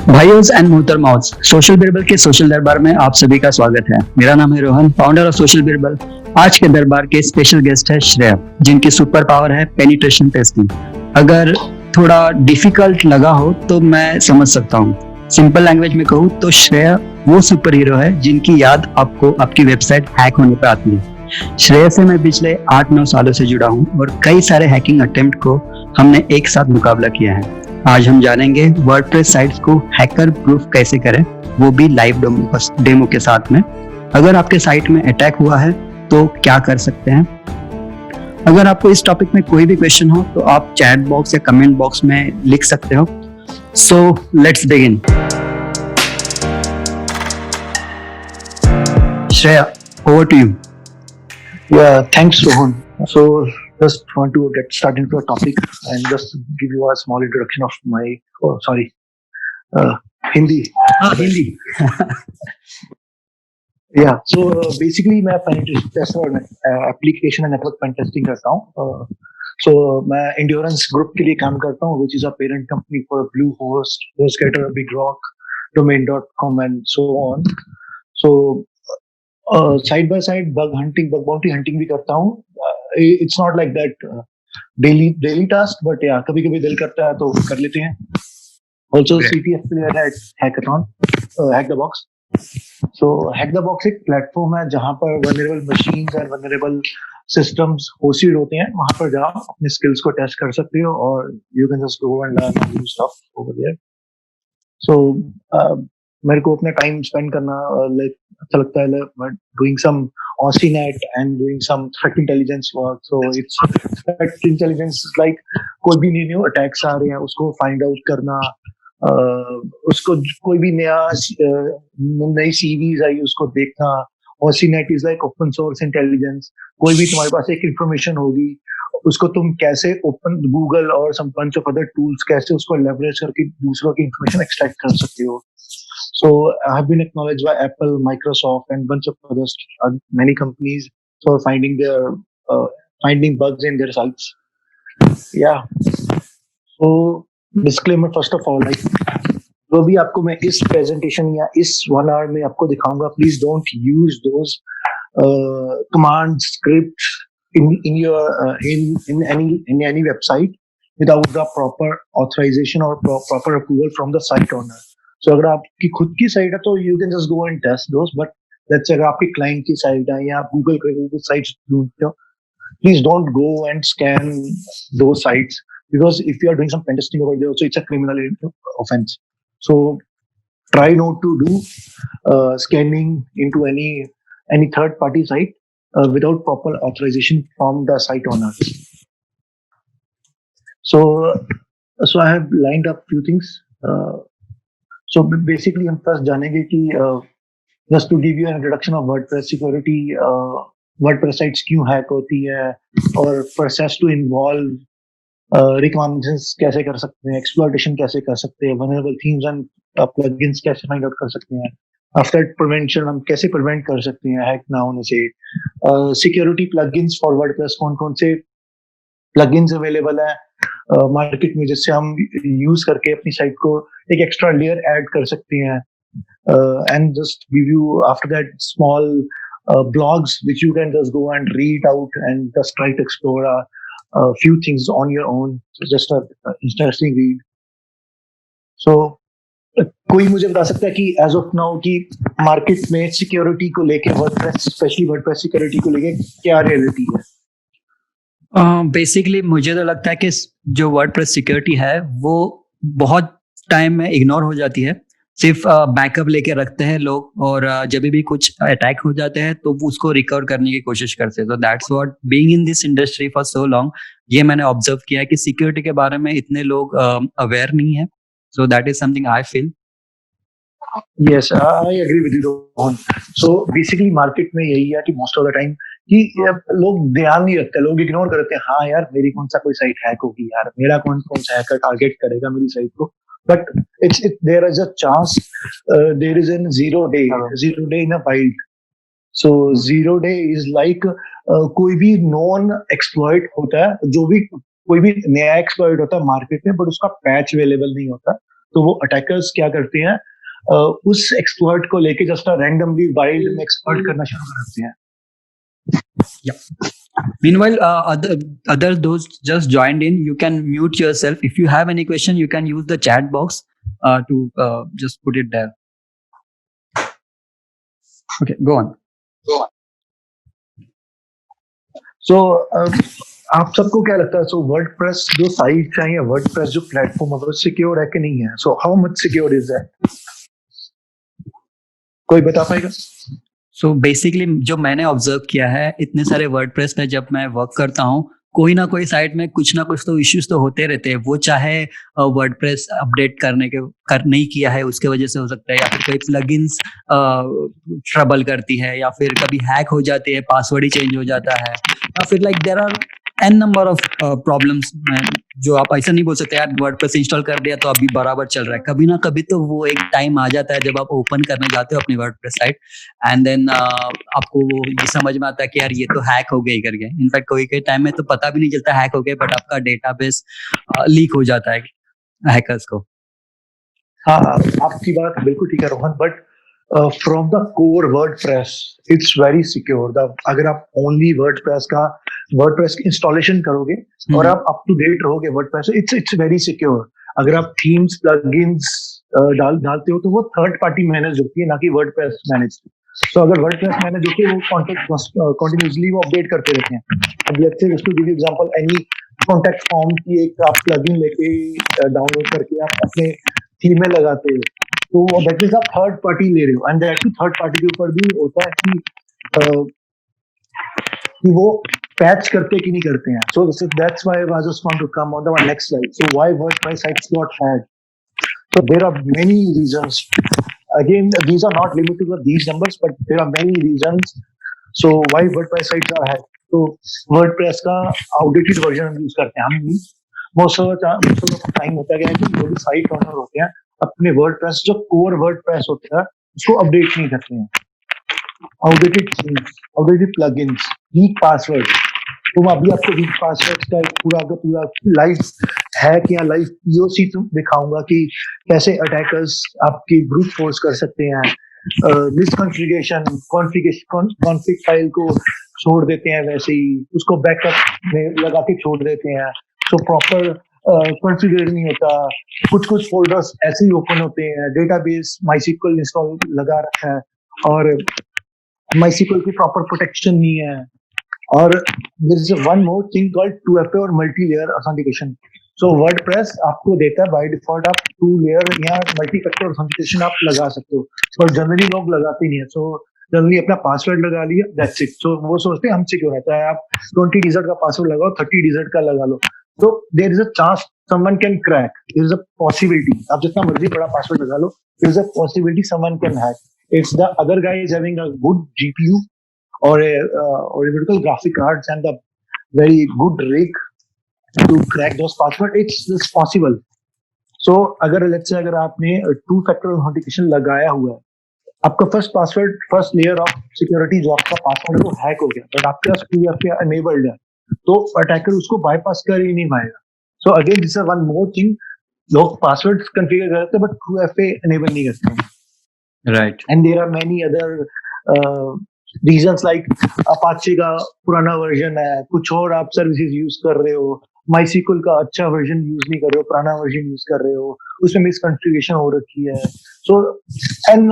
भाइयों and मोहतरमाओं, social Birbal के social दरबार में आप सभी का स्वागत है। मेरा नाम है Rohan, founder of social Birbal. आज के दरबार के स्पेशल गेस्ट है श्रेया, जिनकी सुपर पावर है पेनिट्रेशन टेस्टिंग। अगर थोड़ा डिफिकल्ट लगा हो तो मैं समझ सकता हूँ। सिंपल लैंग्वेज में कहूँ तो श्रेया वो सुपर हीरो है जिनकी याद आपको आपकी वेबसाइट हैक होने पर आती है। श्रेया से मैं पिछले 8-9 सालों से जुड़ा हूँ और कई सारे हैकिंग अटेम्प्ट को हमने एक साथ मुकाबला किया है। आज हम जानेंगे वर्डप्रेस साइट्स को हैकर प्रूफ कैसे करें, वो भी लाइव डेमो के साथ में। अगर आपके साइट में अटैक हुआ है तो क्या कर सकते हैं। अगर आपको इस टॉपिक में कोई भी क्वेश्चन हो तो आप चैट बॉक्स या कमेंट बॉक्स में लिख सकते हो। So let's begin. Shreya, over to you. Yeah, thanks, Rohan. So, just want to get started into a topic and just give you a small introduction of my, Hindi. Hindi. Yeah, so basically मैं penetration tester और application and network pen testing करता हूँ. So मैं Endurance Group के लिए काम करता हूँ, which is a parent company for Bluehost, HostGator, BigRock, Domain.com and so on. So side by side bug bounty hunting भी करता हूँ. It's not like that daily task, but या कभी कभी दिल करता है तो कर लेते हैं. ऑल्सो CTF प्लेयर है hackathon, hack the box. So hack the box एक प्लेटफॉर्म है जहां पर vulnerable machines and vulnerable systems hosted होते हैं. वहां पर जाओ, अपने स्किल्स को टेस्ट कर सकते हो और you can just go and learn new stuff over there. So मेरे को अपना टाइम स्पेंड करना लाइक अच्छा लगता है, doing some OSINET and doing some threat intelligence work. So it's threat intelligence is like कोई भी न्यू अटैक्स आ रहे हैं उसको फाइंड आउट करना, उसको कोई भी नई सीवीज आई उसको देखना. OSINET is like open source intelligence. कोई भी तुम्हारे पास एक इंफॉर्मेशन होगी उसको तुम कैसे ओपन गूगल और सम बंच ऑफ अदर टूल्स कैसे उसको लेवरेज करके दूसरों की इंफॉर्मेशन एक्सट्रैक्ट कर सकते हो. So I have been acknowledged by Apple, Microsoft, and bunch of others, many companies for finding bugs in their sites. Yeah. So disclaimer first of all, like जो भी आपको मैं इस presentation या इस 1 hour में आपको दिखाऊंगा, please don't use those commands, scripts in your in any website without the proper authorization or proper approval from the site owner. So अगर आपकी खुद की साइट है तो you can just go and test those, but let's say अगर आपकी client की site है या आप गूगल पे साइट्स ढूंढते हो, please don't go and scan two sites because if you are doing some pen testing over there so it's a criminal offence. So try not to do scanning into any third party site without proper authorization from the site owner. So I have lined up few things. So basically हम first जानेंगे कि just to give you an introduction of WordPress security, WordPress sites क्यों hack होती है और process to involve reconnaissance कैसे कर सकते हैं, exploitation कैसे कर सकते हैं, vulnerable themes and plugins कैसे find out कर सकते हैं, after prevention हम कैसे prevent कर सकते हैं हैक ना होने से, security plugins for WordPress कौन कौन से प्लगइन्स अवेलेबल है मार्केट में जिससे हम यूज करके अपनी साइट को एक एक्स्ट्रा लेयर ऐड कर सकते हैं. And just give you after that small blogs which you can just go and read out and just try to explore a few things on your own. So just a interesting read. So कोई मुझे बता सकता है कि as of now कि market में security को लेके वर्डप्रेस स्पेशली वर्डप्रेस सिक्योरिटी को लेके क्या रियलिटी है? बेसिकली मुझे तो लगता है कि जो वर्डप्रेस सिक्योरिटी है वो बहुत टाइम में इग्नोर हो जाती है. सिर्फ बैकअप लेके रखते हैं लोग और जब भी कुछ अटैक हो जाते हैं तो वो उसको रिकवर करने की कोशिश करते हैं. तो that's what being in this industry for so long, ये मैंने ऑब्जर्व किया है कि सिक्योरिटी के बारे में इतने लोग अवेयर नहीं है. So that is something I feel. Yes, I agree with you, Rohan. So basically market में यही है कि मोस्ट ऑफ द टाइम कि लोग ध्यान नहीं रखते, लोग इग्नोर करते हैं. हाँ यार मेरी कौन सा कोई साइट हैक होगी यार, मेरा कौन सा हैकर टारगेट करेगा मेरी साइट को. But there is a chance, there is an zero day in a wild. So zero day is like कोई भी नॉन एक्सप्लॉइट होता है, जो भी कोई भी नया एक्सप्लॉइट होता है मार्केट में बट उसका पैच अवेलेबल नहीं होता, तो वो अटैकर्स क्या करते हैं, उस एक्सप्लॉइट को लेके जस्ट रैंडमली वाइल्ड में एक्सप्लॉइट करना शुरू कर देते हैं. Yeah. Meanwhile, other those just joined in, you can mute yourself. If you have any question, you can use the chat box to just put it there. Okay, go on. So आप सबको क्या लगता है, सो WordPress जो site है या WordPress जो platform है वो सिक्योर है कि नहीं है? So how much secure is that? कोई बता पाएगा? सो बेसिकली जो मैंने ऑब्जर्व किया है, इतने सारे वर्डप्रेस पे जब मैं वर्क करता हूँ, कोई ना कोई साइट में कुछ ना कुछ तो इश्यूज तो होते रहते हैं. वो चाहे वर्डप्रेस अपडेट नहीं किया है उसके वजह से हो सकता है, या फिर कोई प्लगइन्स ट्रबल करती है, या फिर कभी हैक हो जाती है, पासवर्ड ही चेंज हो जाता है, या फिर like there are an number of problems जो आप ऐसा नहीं बोल सकते यार वर्डप्रेस इंस्टॉल कर दिया तो अभी बराबर चल रहा है. कभी ना कभी तो वो एक टाइम आ जाता है जब आप ओपन करने जाते हो अपनी वर्डप्रेस साइट, एंड देन आपको वो ये समझ में आता है कि यार ये तो हैक हो गई करके. इनफैक्ट कोई टाइम में तो पता भी नहीं चलता हैक हो गया, बट आपका डेटाबेस लीक हो जाता है हैकर्स को. हाँ, आपकी बात बिल्कुल ठीक है Rohan, but from the core WordPress it's very secure. अगर आप ओनली वर्डप्रेस इंस्टॉलेशन करोगे और आप अप टू डेट रहोगे वर्डप्रेस, इट्स वेरी सिक्योर. अगर आप थीम्स प्लगइन्स डालते हो तो वो थर्ड पार्टी मैनेज होती है, ना कि वर्डप्रेस मैनेज. तो अगर वर्डप्रेस मैनेज होती है वो कंटिन्यूअसली वो अपडेट करते रहते हैं. अब let's say just to give example, any contact form की एक आप प्लगइन लेके डाउनलोड करके आप अपने थीम में लगाते हो, तो दैट इज आप थर्ड पार्टी ले रहे हो, एंड दैट थर्ड पार्टी के ऊपर भी होता है कि वो पैच करते कि नहीं करते हैं. So that's why I just want to come on the next slide. So why WordPress sites got hacked? So there are many reasons. Again, these are not limited to these numbers, but there are many reasons. So why WordPress sites are hacked? So WordPress का outdated version हम use करते हैं. हम most of the time होता है कि जो भी साइट ओनर होते हैं अपने WordPress जो कोर WordPress होता है उसको अपडेट नहीं करते हैं. Outdated themes, outdated plugins, week password. तो मैं अभी आपको वीक पासवर्ड का एक पूरा लाइव हैक या लाइव पीओसी दिखाऊंगा कि कैसे अटैकर्स आपकी ब्रूट फोर्स कर सकते हैं. कॉन्फ़िग फाइल को छोड़ देते हैं, वैसे ही उसको बैकअप में लगा के छोड़ देते हैं. तो प्रॉपर कॉन्फ़िगर नहीं होता. कुछ फोल्डर्स ऐसे ही ओपन होते हैं. डेटाबेस माइस्क्ल इंस्टॉल लगा रखा है और माइस्क्ल की प्रॉपर प्रोटेक्शन नहीं है. और there is one more thing called 2FA और multi layer authentication. So WordPress आपको देता है बाय डिफॉल्ट आप 2 लेयर या मल्टी फैक्टर ऑथेंटिकेशन आप लगा सकते हो, पर जनरली लोग लगाते नहीं है. सो जनरली अपना पासवर्ड लगा लिया, दैट्स इट. सो वो सोचते हैं हम सिक्योर है, चाहे आप 20 डिजिट का पासवर्ड लगाओ, 30 डिजिट का लगा लो, तो there is a chance someone can crack. There is a possibility. आप जितना मर्जी बड़ा पासवर्ड लगा लो, there is a possibility someone can hack. If the other guy is having a good GPU or a vertical graphic cards and the very good rig to crack those password, it's possible. So अगर let's say अगर आपने 2-factor authentication लगाया हुआ है, आपका first layer of security जो आपका password है वो हैक हो गया, बट आपके पास 2FA enabled है, तो अटैकर उसको बाईपास कर ही नहीं पाएगा. So again this is one more thing, लोग पासवर्ड कॉन्फ़िगर करते हैं बट 2FA enable नहीं करते हैं. Right. And there are many other reasons like Apache का पुराना वर्जन है, कुछ और आप सर्विसेज यूज कर रहे हो, MySQL का अच्छा वर्जन यूज नहीं कर रहे हो, पुराना वर्जन यूज कर रहे हो, उसमें मिसकॉन्फ़िगरेशन हो रखी है. So n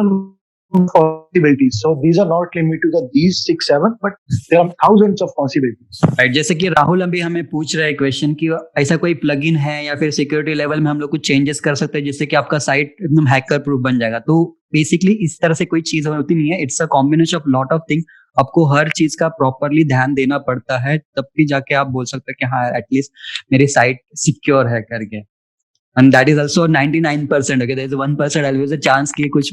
possibilities. So these are not limited to these 6-7, but there are thousands of possibilities. Right. जैसे कि राहुल अभी हमें पूछ रहे हैं क्वेश्चन कि ऐसा कोई प्लगइन है या फिर सिक्योरिटी लेवल में हम लोग कुछ चेंजेस कर सकते हैं जिससे कि आपका साइट एकदम हैकर प्रूफ बन जाएगा. तो बेसिकली इस तरह से कोई चीज होती नहीं है. It's a combination of lot of thing. आपको हर चीज का प्रॉपरली ध्यान देना पड़ता है, तब भी जाके आप बोल सकते हैं कि हाँ एटलीस्ट मेरी साइट सिक्योर है करके. And that is also 99%. Okay, there is 1% always a chance कि कुछ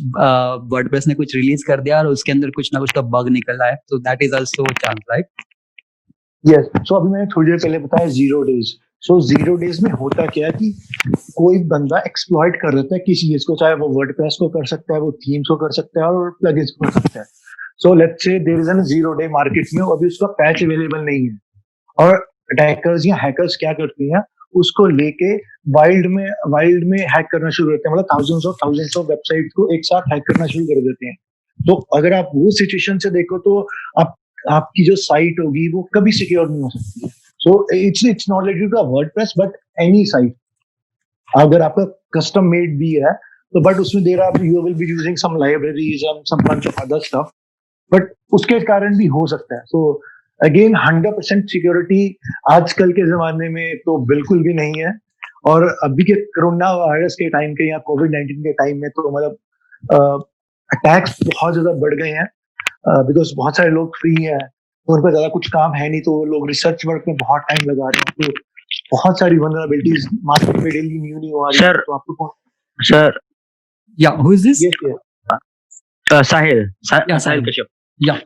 WordPress ने कुछ रिलीज कर दिया और उसके अंदर कुछ ना कुछ तो बग निकल आए. So that is also a chance, right? Yes. So अभी मैंने थोड़ी देर पहले बताया 0 days. So 0 days में होता क्या है कि कोई बंदा एक्सप्लॉइट कर देता है किसी चीज को, चाहे वो वर्डप्रेस को कर सकता है, वो थीम्स को कर सकता है और प्लगइन्स को कर सकता है. So let's say there is a 0 day market में, अभी उसका पैच अवेलेबल नहीं है, और अटैकर्स या हैकर्स क्या करते हैं, उसको लेके वाइल्ड में हैक करना शुरू करते हैं, मतलब थाउजेंड्स ऑफ वेबसाइट को एक साथ हैक करना शुरू कर देते हैं। तो अगर आप वो सिचुएशन से देखो तो आप आपकी जो साइट होगी वो कभी सिक्योर नहीं हो सकती है। So it's not related to WordPress but any site. अगर आपका कस्टम मेड भी है तो बट उसमें देर आप you will be using some libraries and some bunch of other stuff, but उसके कारण भी हो सकता है। सो अगेन 100% सिक्योरिटी आजकल के जमाने में तो बिल्कुल भी नहीं है। और अभी के कोरोना वायरस के टाइम के या कोविड-19 के टाइम में तो मतलब अटैक्स बहुत ज्यादा बढ़ गए हैं, बिकॉज बहुत सारे लोग फ्री हैं, तो उन पर ज्यादा कुछ काम है नहीं, तो वो लोग रिसर्च वर्क में बहुत टाइम लगा रहे हैं। तो बहुत सारी वल्नरेबिलिटीज मार्केट में डेली न्यू आ रही है। सर तो आपको sir Yeah, who is this? ये साहिल Yeah, साहिल Sahil. कश्यप। Yeah.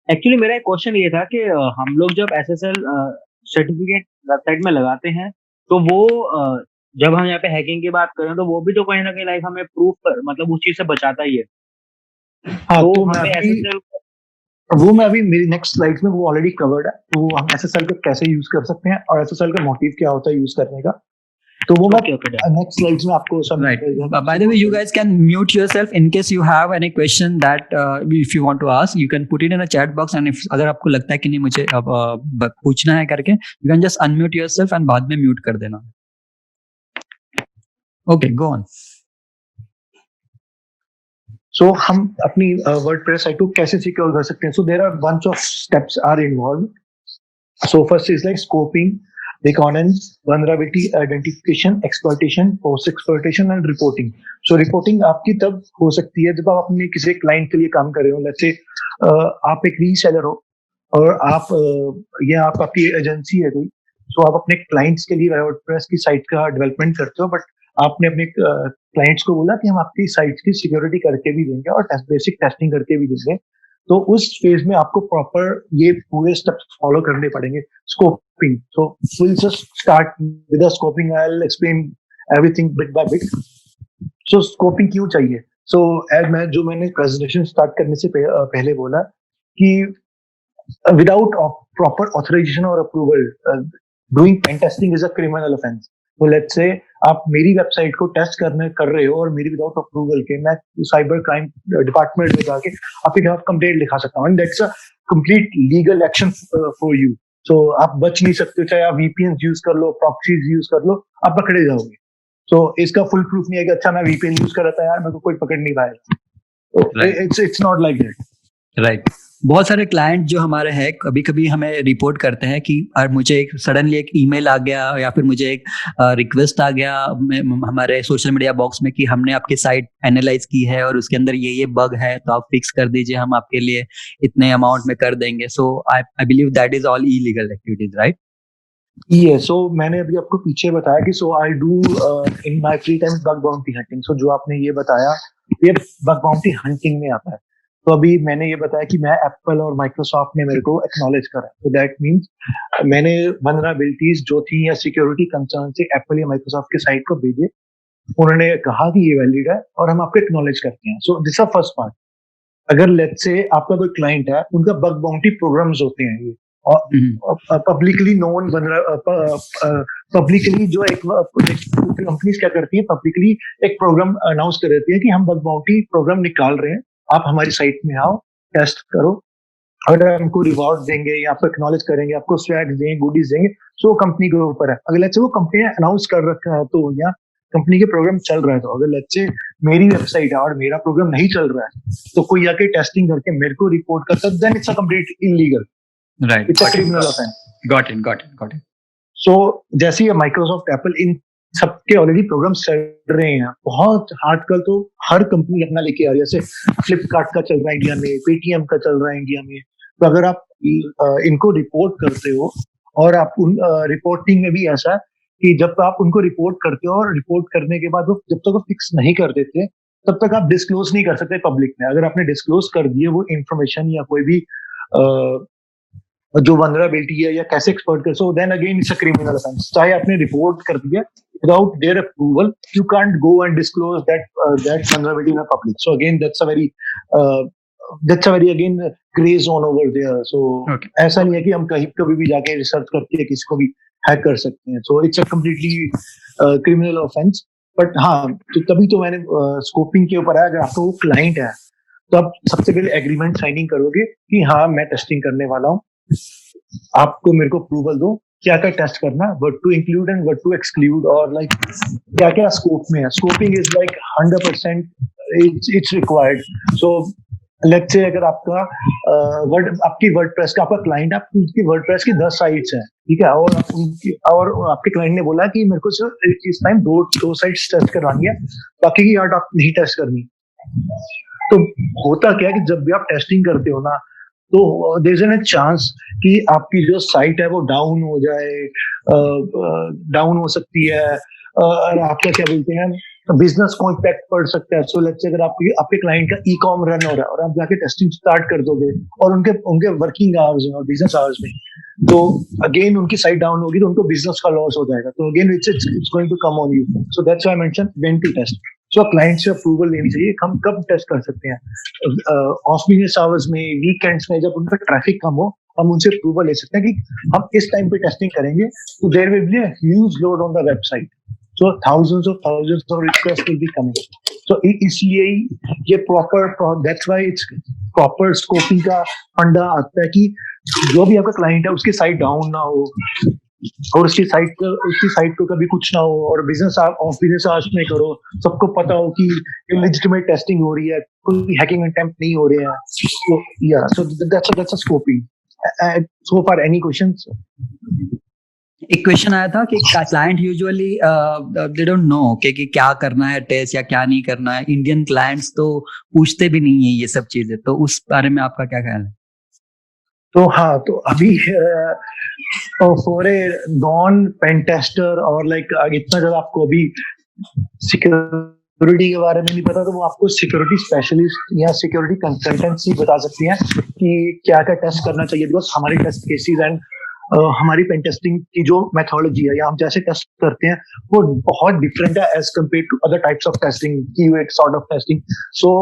एक्चुअली मेरा एक क्वेश्चन ये था कि हम लोग जब एसएसएल सर्टिफिकेट वेबसाइट में लगाते हैं तो वो जब हम यहाँ पे हैकिंग की बात करें तो वो भी तो कहीं ना कहीं लाइक हमें प्रूफ मतलब उस चीज से बचाता ही है। हाँ, तो तो मैं हमें अभी एसएसएल अभी मेरी नेक्स्ट स्लाइड में वो ऑलरेडी कवर्ड है। तो हम एसएसएल को कैसे यूज कर सकते हैं और एसएसएल का मोटिव क्या होता है यूज करने का, तो वो मैं ओके ओके नेक्स्ट स्लाइड्स में आपको सब Right. By the way, you guys can mute yourself in case you have any question that if you want to ask, you can put it in a chat box. And if अगर आपको लगता है कि नहीं मुझे अब पूछना है करके, you can just unmute yourself and बाद में mute कर देना। Okay, go on. सो हम अपनी वर्डप्रेस साइट को कैसे सिक्योर कर सकते हैं। So there are bunch of steps are involve. So first is like scoping, reconnaissance, vulnerability identification, exploitation, post exploitation and reporting. So reporting आपकी तब हो सकती है जब आप अपने किसी क्लाइंट के लिए काम कर रहे हो। लेट्स से आप एक रीसेलर हो और आप आपकी एजेंसी है कोई, सो आप अपने क्लाइंट्स के लिए वर्डप्रेस की साइट का डेवलपमेंट करते हो, बट आपने अपने क्लाइंट्स को बोला कि हम आपकी साइट की सिक्योरिटी करके भी देंगे और बेसिक टेस्टिंग करके भी देंगे। तो उस फेज में आपको प्रॉपर ये पूरे स्टेप्स फॉलो करने पड़ेंगे। Scoping, so will just start with the scoping, I will explain everything bit by bit. So scoping क्यों चाहिए? सो मैंने प्रेजेंटेशन स्टार्ट करने से पहले बोला कि without proper authorization or approval, doing pen testing is a criminal offense. तो let's say आप मेरी वेबसाइट को टेस्ट कर रहे हो और मेरी विदाउट अप्रूवल के मैं साइबर क्राइम डिपार्टमेंट में जाके आपके खिलाफ कंप्लेंट लिखा सकता हूँ, and that's a complete legal action for you. So आप बच नहीं सकते, चाहे आप वीपीएन यूज कर लो, प्रॉक्सीज यूज कर लो, आप पकड़े जाओगे। तो इसका फुल प्रूफ नहीं है कि अच्छा मैं वीपीएन यूज कर रहा था यार, मेरे को कोई पकड़ नहीं पाएगा। तो it's not like that. Right. बहुत सारे क्लाइंट जो हमारे हैं कभी कभी हमें रिपोर्ट करते हैं कि मुझे एक सडनली एक ईमेल आ गया या फिर मुझे एक रिक्वेस्ट आ गया हमारे सोशल मीडिया बॉक्स में कि हमने आपकी साइट एनालाइज की है और उसके अंदर ये बग है, तो आप फिक्स कर दीजिए, हम आपके लिए इतने अमाउंट में कर देंगे। So I believe that is all illegal activities, right? ये सो मैंने अभी आपको पीछे बताया कि so I do in my free time bug bounty hunting. So जो आपने ये बताया ये बग बाउंटी हंटिंग में आता है। तो अभी मैंने ये बताया कि मैं एप्पल और माइक्रोसॉफ्ट ने मेरे को एक्नॉलेज करा, तो दैट मींस मैंने वल्नरेबिलिटीज जो थी या सिक्योरिटी कंसर्न से एप्पल या माइक्रोसॉफ्ट के साइट को भेजे, उन्होंने कहा कि ये वैलिड है और हम आपको एक्नॉलेज करते हैं। So this is first part. अगर लेट्स से आपका कोई क्लाइंट है, उनका बग बाउंटी प्रोग्राम्स होते हैं ये, और पब्लिकली नोन पब्लिकली जो एक कंपनीज क्या करती है, पब्लिकली एक प्रोग्राम अनाउंस कर देती है कि हम बग बाउंटी प्रोग्राम निकाल रहे हैं, आप हमारी साइट में आओ, टेस्ट करो, अगर हमको रिवॉर्ड देंगे या आपको एक्नॉलेज करेंगे, आपको स्वैग देंगे, गुडीज देंगे, तो कंपनी के ऊपर है। अगर लेट्स से वो कंपनी ने अनाउंस कर रखा है तो या कंपनी के प्रोग्राम चल रहा है, तो अगर लेट्स से मेरी वेबसाइट है और मेरा प्रोग्राम नहीं चल रहा है तो कोई आके टेस्टिंग करके मेरे को रिपोर्ट करता है, then it's a complete illegal, right. It's a criminal offence. Got it. So जैसे ही माइक्रोसॉफ्ट, एप्पल, इन सबके ऑलरेडी प्रोग्राम्स चल रहे हैं, बहुत आजकल तो हर कंपनी अपना लेके आ रही है। जैसे फ्लिपकार्ट का चल रहा है इंडिया में, पेटीएम का चल रहा है इंडिया में। तो अगर आप इनको रिपोर्ट करते हो, और आप उन रिपोर्टिंग में भी ऐसा है कि जब आप उनको रिपोर्ट करते हो और रिपोर्ट करने के बाद वो जब तक वो फिक्स नहीं कर देते तब तक आप डिस्क्लोज नहीं कर सकते पब्लिक में। अगर आपने डिस्क्लोज कर दिए वो इंफॉर्मेशन या कोई भी जो वल्नरेबिलिटी है या कैसे एक्सप्लॉइट कर, so then again it's a criminal offence. चाहे आपने रिपोर्ट कर दिया without their approval, you can't go and disclose that vulnerability in the public. So again, that's a very again gray zone over there. So Okay. ऐसा नहीं है कि हम कहीं कभी भी जाके रिसर्च करके किसी को भी हैक कर सकते हैं. सो it's a completely criminal offence. But हाँ, तो तभी तो मैंने स्कोपिंग के ऊपर आया. अगर आपका वो क्लाइंट है तो आप सबसे पहले एग्रीमेंट साइनिंग करोगे कि हाँ मैं टेस्टिंग करने वाला हूँ, आपको मेरे को अप्रूवल दो क्या क्या टेस्ट करना है, what to include and what to exclude, और लाइक क्या क्या स्कोप में है. Scoping is like 100% it's required. So let's say अगर आपका आपकी वर्डप्रेस का आपका क्लाइंट, आपकी वर्डप्रेस की 10 साइट्स हैं, ठीक है, और आपके क्लाइंट ने बोला कि मेरे को सिर्फ इस टाइम दो साइट्स टेस्ट करवानी है, बाकी की आर्ट आप नहीं टेस्ट करनी. तो होता क्या है कि जब भी आप टेस्टिंग करते हो ना, तो देयर इज एन चांस कि आपकी जो साइट है वो डाउन हो जाए, डाउन हो सकती है, और आपका क्या बोलते हैं बिजनेस को इम्पैक्ट पड़ सकता है. सो लेट्स से अगर आपके क्लाइंट का ई कॉम रन हो रहा है और आप जाके टेस्टिंग स्टार्ट कर दोगे और उनके वर्किंग आवर्स में और बिजनेस आवर्स में, तो अगेन उनकी साइट डाउन होगी तो उनको बिजनेस का लॉस हो जाएगा. तो again it's going to come on you. So that's why I mention when to test. So client से अप्रूवल लेनी चाहिए. हम कब टेस्ट कर सकते हैं? ऑफ बिजनेस आवर्स में, वीकेंड्स में, जब उनका ट्रैफिक कम हो, हम उनसे अप्रूवल ले सकते हैं कि हम इस टाइम पे टेस्टिंग करेंगे. तो there will be a huge load on the website. So thousands of requests will be coming. So इसलिए ये that's why it's proper scoping का फंडा आता है कि जो भी आपका क्लाइंट है उसकी साइट डाउन ना हो और उसकी साइट को कभी कुछ ना हो, और बिजनेस ऑफ बिजनेस आवर्स में करो, सबको पता हो कि लेजिटिमेट टेस्टिंग हो रही है, कोई हैकिंग अटेम्प्ट नहीं हो रहे हैं. So yeah, so that's a scoping. So far any questions? एक क्वेश्चन आया था कि client usually they don't know कि क्या करना है टेस्ट या क्या नहीं करना है. इंडियन क्लाइंट्स तो पूछते भी नहीं है ये सब चीजें, तो उस बारे में आपका क्या ख्याल है? तो हाँ, तो अभी for a non pen tester और लाइक इतना जब आपको अभी सिक्योरिटी के बारे में नहीं पता, तो वो आपको सिक्योरिटी स्पेशलिस्ट या सिक्योरिटी कंसल्टेंसी बता सकती है कि क्या क्या टेस्ट करना चाहिए. बिकॉज हमारी टेस्ट केसेस एंड हमारी पेन टेस्टिंग की जो मेथोडोलॉजी है या हम जैसे टेस्ट करते हैं वो बहुत डिफरेंट है as compare to other types of testing, keyword sort of testing. So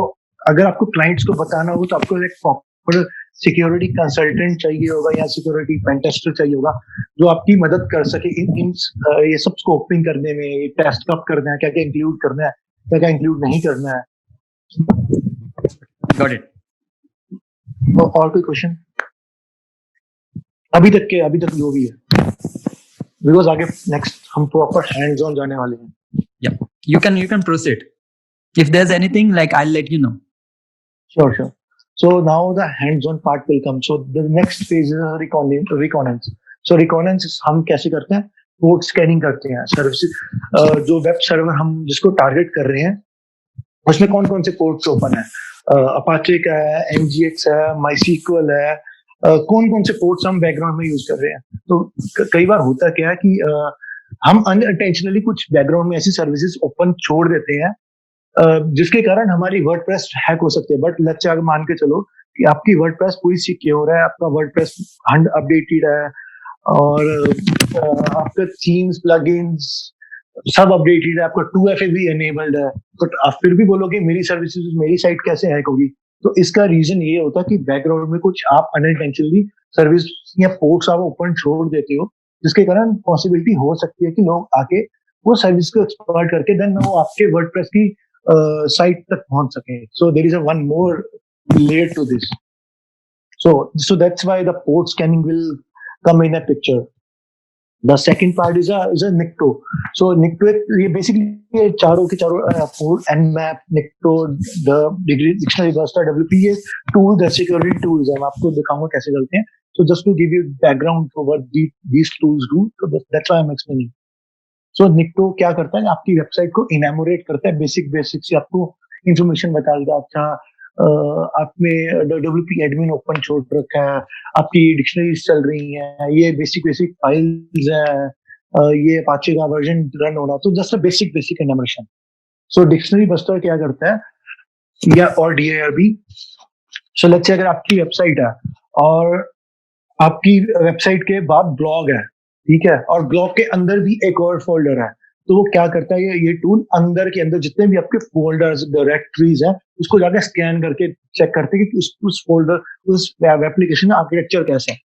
अगर आपको क्लाइंट्स को बताना हो तो आपको एक प्रॉपर सिक्योरिटी कंसल्टेंट चाहिए होगा या सिक्योरिटी पेन टेस्टर चाहिए होगा जो आपकी मदद कर सके इन ये सब स्कोपिंग करने में, ये टेस्ट कब करना है, क्या क्या इंक्लूड करना है, क्या क्या इंक्लूड नहीं करना है. Got it. और कोई क्वेश्चन अभी तक जो भी है, बिकॉज आगे नेक्स्ट हम प्रॉपर हैंड्स ऑन जाने वाले हैं. या you can proceed if there's anything, like I'll let you know. Sure. So now the hands-on part will come. So the next phase is reconnaissance. So reconnaissance हम कैसे करते हैं? Port scanning करते हैं. सर्विस जो वेब सर्वर हम जिसको target कर रहे हैं उसमें कौन कौन से पोर्ट्स ओपन है. अपाचे का है, MGX है, MySQL है, कौन कौन से पोर्ट्स हम बैकग्राउंड में यूज कर रहे हैं. तो कई बार होता क्या है कि हम अनइंटेंशनली कुछ बैकग्राउंड में ऐसी सर्विसेज ओपन छोड़ देते हैं जिसके कारण हमारी वर्डप्रेस हैक हो सकती है. बट लेट्स से मान के चलो कि आपकी वर्डप्रेस पूरी सिक्योर है, आपका वर्डप्रेस अपडेटेड है और आपका थीम्स प्लगइन्स सब अपडेटेड है, आपका 2FA भी एनेबल्ड है, बट आप फिर भी बोलोगे मेरी सर्विसेज मेरी साइट कैसे हैक होगी. तो इसका रीजन ये होता है कि बैकग्राउंड में कुछ आप अनइंटेंशनली सर्विस या पोर्ट्स आप ओपन छोड़ देते हो जिसके कारण पॉसिबिलिटी हो सकती है कि लोग आके वो सर्विस को एक्सप्लॉइट करके देन वो आपके वर्डप्रेस की साइट तक पहुंच सके. So there is a one more layer to this. So that's why the port scanning will come in a picture. The second part is a NICTO. So NICTO ये basically ये चारों के चारों port, Nmap, NICTO, the dictionary buster, WP ये tools है, security tools है. मैं आपको दिखाऊंगा कैसे चलते हैं. So just to give you background to what these tools do, so that's why I'm explaining. So NICTO क्या करता है? आपकी वेबसाइट को इनैमोरेट करता है, बेसिक से आपको इंफॉर्मेशन बता देगा. अच्छा आपने WP एडमिन ओपन छोड़ रखा है, आपकी डिक्शनरीज चल रही हैं, ये बेसिक फाइल्स है, ये अपाचे का वर्जन रन हो रहा, तो जस्ट बेसिक एनमरेशन. सो डिक्शनरी बस्टर क्या करता है या और DIRB. सो लेट्स से अगर आपकी वेबसाइट है और आपकी वेबसाइट के बाद ब्लॉग है, ठीक है, और ब्लॉग के अंदर भी एक और फोल्डर है, तो वो क्या करता है ये टूल अंदर के अंदर जितने भी आपके फोल्डर्स डायरेक्टरीज हैं उसको जाके स्कैन करके चेक करते हैं कि उस फोल्डर उस एप्लीकेशन का आर्किटेक्चर कैसा है.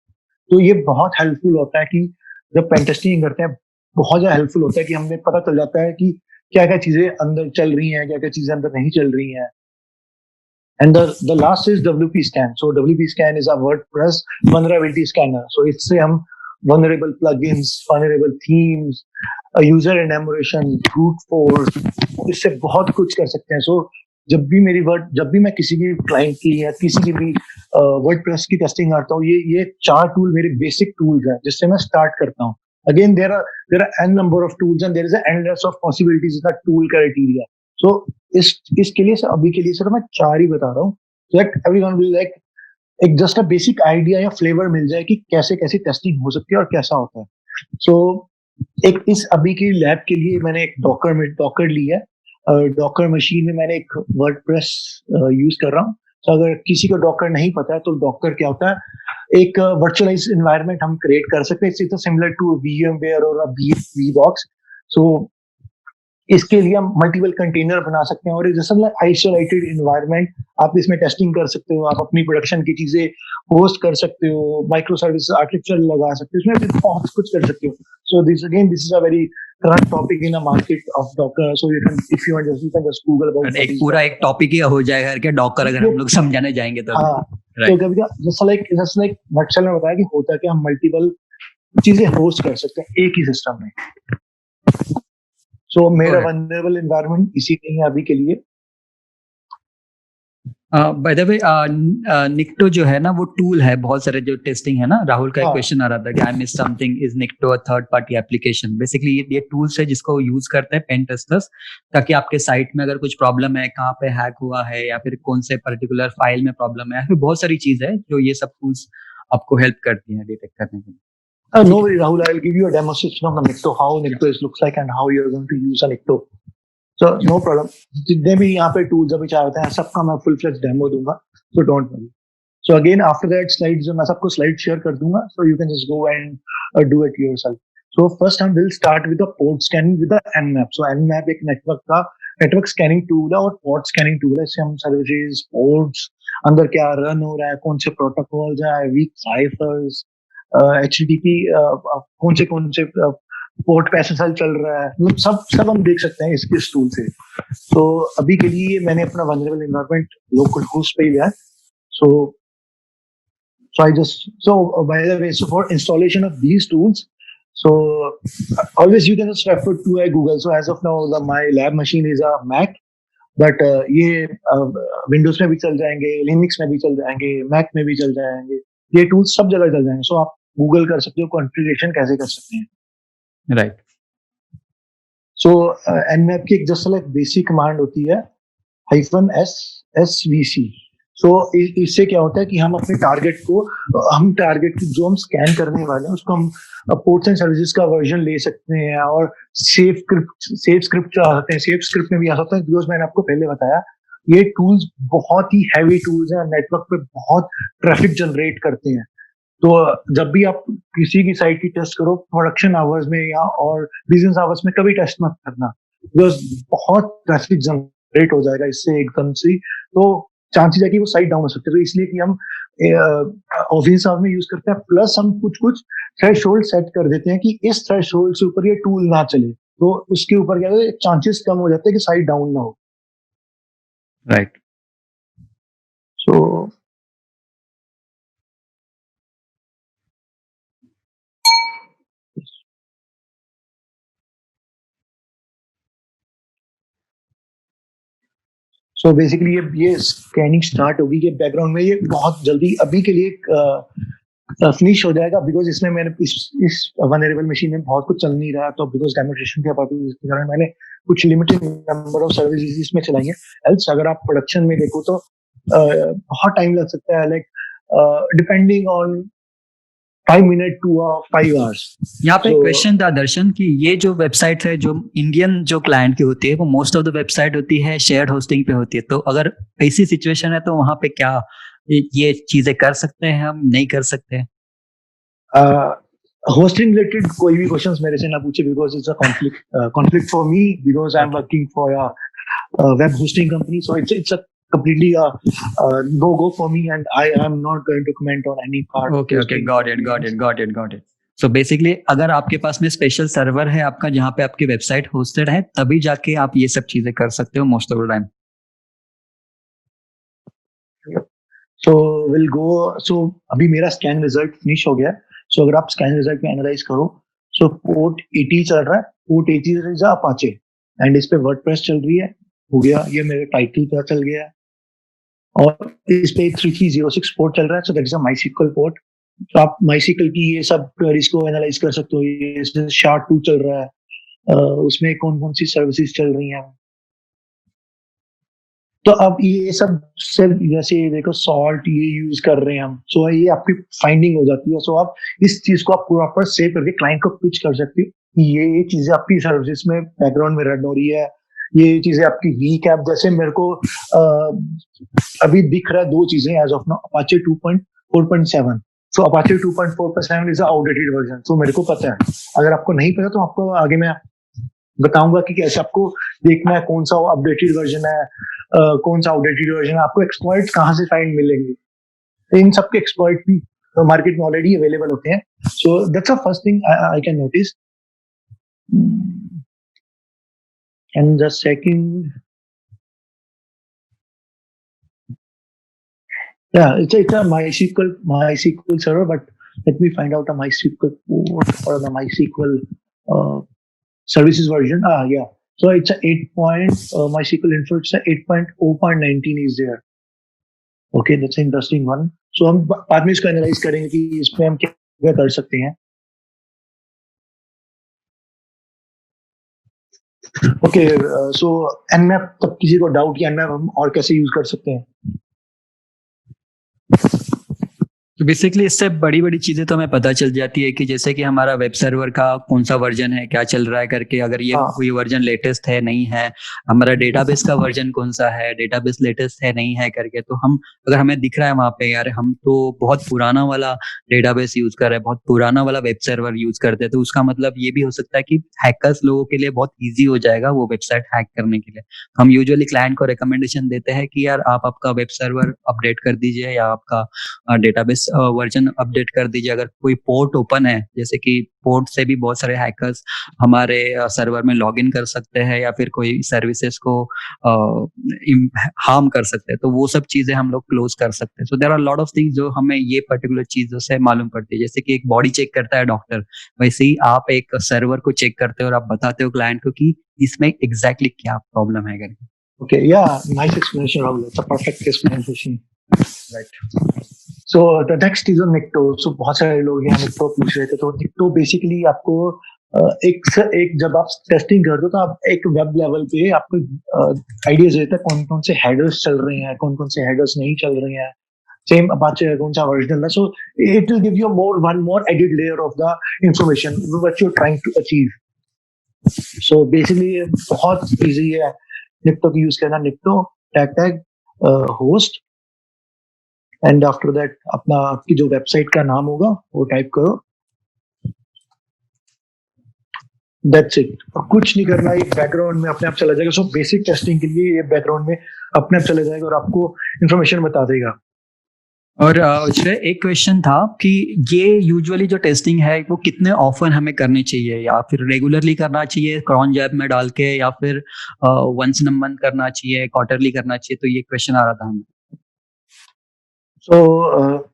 तो ये बहुत हेल्पफुल होता है कि जब पेन टेस्टिंग करते हैं बहुत ज्यादा हेल्पफुल होता है कि हमें पता चल जाता है कि क्या क्या चीजें अंदर चल रही हैं, क्या क्या चीजें अंदर नहीं चल रही हैं. And the last is WP scan. So WP scan is a WordPress vulnerability scanner. So इससे हम vulnerable plugins, vulnerable themes, user enumeration, brute force, इससे बहुत कुछ कर सकते हैं. So जब भी मैं किसी की क्लाइंट की या किसी की भी वर्डप्रेस की टेस्टिंग करता हूँ, ये 4 टूल मेरे बेसिक टूल्स हैं जिससे मैं स्टार्ट करता हूँ. Again, there are n number of tools and there is an endless of possibilities in the tool criteria. So इसके लिए अभी के लिए सर मैं 4 ही बता रहा हूँ, that everyone will like एक जस्ट अ बेसिक आइडिया या फ्लेवर मिल जाए कि कैसे कैसे टेस्टिंग हो सकती है और कैसा होता है. सो एक इस अभी की लैब के लिए मैंने एक डॉकर ली है. डॉकर मशीन में मैंने एक वर्डप्रेस यूज कर रहा हूँ. तो अगर किसी को डॉकर नहीं पता है तो डॉकर क्या होता है, एक वर्चुअलाइज एनवायरनमेंट हम क्रिएट कर सकते हैं. इट्स सिमिलर टू VMware और vBox. सो इसके लिए हम मल्टीपल कंटेनर बना सकते हैं और जैसा आइसोलेटेड एनवायरनमेंट आप इसमें टेस्टिंग कर सकते हो. आप अपनी प्रोडक्शन की चीजें होस्ट कर सकते हो, माइक्रो सर्विस आर्किटेक्चर लगा सकते हो, इसमें बहुत कुछ कर सकते हो. So this is a very current topic in a market of Docker. So you can if you can just Google about एक पूरा एक टॉपिक ही हो जाएगा कि डॉकर अगर हम लोग समझाने जाएंगे तो. हाँ, तो कभी जैसा लाइक नक्शल में बताया कि होता है कि हम मल्टीपल चीजें होस्ट कर सकते हैं एक ही सिस्टम में. सो मेरा वल्नरेबल एनवायरनमेंट इसी नहीं है अभी के लिए. बाय द वे निक्टो जो है ना वो टूल है, बहुत सारे जो टेस्टिंग है ना. राहुल का एक क्वेश्चन आ रहा था कि I miss something, is निक्टो a third party application? Basically ये टूल्स है जिसको यूज करते हैं पेन टेस्टर्स, ताकि आपके साइट में अगर कुछ प्रॉब्लम है, कहाँ पे हैक हुआ है या फिर कौन से पर्टिकुलर फाइल में प्रॉब्लम है, फिर बहुत सारी चीज है जो ये सब टूल्स आपको हेल्प करती हैं डिटेक्ट करने के लिए. No worry, Rahul. I'll give you a demonstration of the Nikto, how Nikto looks like and how you're going to use a Nikto. So no problem. जितने भी यहाँ पे tools अभी चाहे होते हैं सबका मैं full fledged demo दूंगा. So don't worry. So again after that slides मैं सबको slide share कर दूंगा. So you can just go and do it yourself. So first हम will start with the port scanning with the Nmap. So Nmap एक network scanning tool है और port scanning tool है. इससे हम services, ports, अंदर क्या run हो रहा है, कौन से protocols है, weak ciphers, HTTP कौन से पोर्ट पे SSL चल रहा है, मतलब सब हम देख सकते हैं इस टूल से. तो अभी के लिए मैंने अपना वल्नरेबल एनवायरनमेंट लोकल होस्ट पे लिया है. So by the way, so for installation of these tools, so always you can just refer to a Google. So as of now, my lab machine is a Mac, but ये Windows में भी चल जाएंगे, Linux में भी चल जाएंगे, Mac में भी चल जाएंगे, ये टूल्स सब जगह चल जाएंगे. सो आप गूगल कर सकते हो कॉन्फ़िगरेशन कैसे कर सकते हैं. राइट. सो Nmap की एक जस्ट लाइक बेसिक कमांड होती है -svc. सो इससे क्या होता है कि हम अपने टारगेट जो हम स्कैन करने वाले हैं उसको हम पोर्ट्स एंड सर्विसेज का वर्जन ले सकते हैं और सेव स्क्रिप्ट आ सकते हैं. सेव स्क्रिप्ट में भी आ सकता है बिकॉज मैंने आपको पहले बताया ये टूल्स बहुत ही हैवी टूल्स हैं, नेटवर्क पे बहुत ट्रैफिक जनरेट करते हैं. तो जब भी आप किसी की साइट की टेस्ट करो प्रोडक्शन आवर्स में या और बिजनेस आवर्स में कभी टेस्ट मत करना, बिकॉज बहुत ट्रैफिक जनरेट हो जाएगा इससे एकदम से. तो चांसेस है कि वो साइट डाउन हो सकती है. तो इसलिए कि हम ऑफिस आवर में यूज करते हैं, प्लस हम कुछ थ्रेशोल्ड सेट कर देते हैं कि इस थ्रेशोल्ड से ऊपर ये टूल ना चले, तो उसके ऊपर क्या है चांसेस कम हो जाते हैं कि साइट डाउन ना हो. राइट. So बेसिकली ये स्कैनिंग स्टार्ट होगी, ये बैकग्राउंड में ये बहुत जल्दी अभी के लिए फिनिश हो जाएगा बिकॉज इसमें मैंने इस वल्नरेबल मशीन में बहुत कुछ चल नहीं रहा. तो बिकॉज डेमोन्स्ट्रेशन के कारण मैंने कुछ लिमिटेड नंबर ऑफ सर्विसेज इसमें चलाई हैं. एल्स अगर आप प्रोडक्शन में देखो तो बहुत टाइम लग सकता है, like depending on 5 minute to 5 hours. यहाँ पे क्वेश्चन था दर्शन कि ये जो वेबसाइट है जो इंडियन जो क्लाइंट की होती है वो मोस्ट ऑफ द वेबसाइट होती है शेयर्ड होस्टिंग पे होती है. तो अगर ऐसी सिचुएशन है तो वहां पे क्या ये चीजें कर सकते हैं, हम नहीं कर सकते हैं? होस्टिंग रिलेटेड कोई भी क्वेश्चंस मेरे से ना पूछे because it's a conflict for me because I am working for a web hosting company. So it's a completely no go for me and I am not going to comment on any part. Okay, got it. So basically अगर आपके पास में special server है आपका जहाँ पे आपकी website hosted है, तभी जाके आप ये सब चीजें कर सकते हो most of the time. So will go. So अभी मेरा स्कैन रिजल्ट फिनिश हो गया। सो अगर आप स्कैन रिजल्ट में एनालाइज करो, सो पोर्ट 80 चल रहा है। पोर्ट 80 इज अपाचे एंड इस पे वर्डप्रेस चल रही है, हो गया। ये मेरे टाइटल पे चल गया। और इस पे 3306 पोर्ट चल रहा है, so that is a MySQL port. तो आप माईसीक्वल की ये सब क्वेरीज को एनालाइज कर सकते हो। ये SHA-2 चल रहा है, उसमें कौन कौन सी सर्विसेज चल रही हैं। तो अब ये सब सिर्फ जैसे देखो सॉल्ट ये यूज कर रहे हैं हम, सो ये आपकी फाइंडिंग हो जाती है। सो आप इस चीज को आप प्रॉपर सेव करके क्लाइंट को पिच कर सकते हो कि ये चीजें आपकी सर्विस में बैकग्राउंड में रन हो रही है, ये चीजें आपकी वीक है। अब जैसे मेरे को अभी दिख रहा है दो चीजें as of now, Apache 2.4.7। So Apache 2.4.7 is outdated version. So मेरे को पता है, अगर आपको नहीं पता तो आपको आगे मैं बताऊंगा कि कैसे आपको देखना है कौन सा अपडेटेड वर्जन है, कौन सा आउटडेटेड वर्जन है, आपको एक्सप्लॉइट कहाँ से फाइंड मिलेंगे। तो इन सबके एक्सप्लॉइट भी मार्केट में ऑलरेडी अवेलेबल होते हैं। So that's a first thing I can notice. And the second, yeah, it's a MySQL server, but let me find out a MySQL port or the MySQL services version. Yeah. So it's a 8. MySQL info, it's a 8.0.19 is there. Okay, that's an interesting one. So हम बाद में इसको analyse करेंगे कि इसमें हम क्या कर सकते हैं। ओके, सो Nmap, तब किसी को डाउट कि Nmap हम और कैसे यूज कर सकते हैं। तो बेसिकली इससे बड़ी बड़ी चीजें तो हमें पता चल जाती है कि जैसे कि हमारा वेब सर्वर का कौन सा वर्जन है, क्या चल रहा है करके, अगर ये कोई वर्जन लेटेस्ट है नहीं है, हमारा डेटाबेस का वर्जन कौन सा है, डेटाबेस लेटेस्ट है नहीं है करके। तो हम अगर हमें दिख रहा है वहां पे यार हम तो बहुत पुराना वाला डेटाबेस यूज कर रहे हैं, बहुत पुराना वाला वेब सर्वर यूज करते हैं, तो उसका मतलब ये भी हो सकता है कि हैकर्स लोगों के लिए बहुत ईजी हो जाएगा वो वेबसाइट हैक करने के लिए। हम यूजुअली क्लाइंट को रिकमेंडेशन देते हैं कि यार आप आपका वेब सर्वर अपडेट कर दीजिए या आपका डेटाबेस वर्जन अपडेट कर दीजिए। अगर कोई पोर्ट ओपन है, जैसे कि पोर्ट से भी बहुत सारे हैकर्स हमारे सर्वर में लॉगिन कर सकते हैं या फिर कोई सर्विसेज को हार्म कर सकते हैं, तो वो सब चीजें हम लोग क्लोज कर सकते हैं। So there are lot of things जो हमें ये पर्टिकुलर चीजों से मालूम पड़ती है। जैसे कि एक बॉडी चेक करता है डॉक्टर, वैसे ही आप एक सर्वर को चेक करते हो और आप बताते हो क्लाइंट को कि इसमें एग्जैक्टली क्या प्रॉब्लम है करके। Okay, yeah, nice explanation, Rahul. It's a perfect explanation. Right. So the next is on Nikto. So बहुत सारे लोग यहाँ Nikto पूछ रहे थे। तो Nikto basically आपको एक जब आप टेस्टिंग करते हो तो आप एक वेब लेवल पे आपको आइडियाज रहता है कौन कौन से हेडर्स चल रहे हैं, कौन कौन से हेडर्स नहीं चल रहे हैं, सेम अपाचे कौन सा वर्जन है। So it will give you one more added layer of the information what you are trying to achieve. So basically बहुत इजी है Nikto की यूज करना। Nikto tag host and after that अपना आपकी जो वेबसाइट का नाम होगा वो टाइप करो, दैट्स इट। कुछ नहीं करना, ये बैकग्राउंड में अपने आप चला जाएगा। सो बेसिक टेस्टिंग के लिए ये बैकग्राउंड में अपने आप चला जाएगा और आपको इंफॉर्मेशन बता देगा। और एक क्वेश्चन था कि ये यूजुअली जो टेस्टिंग है वो कितने ऑफन हमें करनी चाहिए, या फिर रेगुलरली करना चाहिए क्रॉन जैब में डाल के, या फिर वंस इन अ मंथ करना चाहिए, क्वार्टरली करना चाहिए। तो ये क्वेश्चन आ रहा था हमें। सो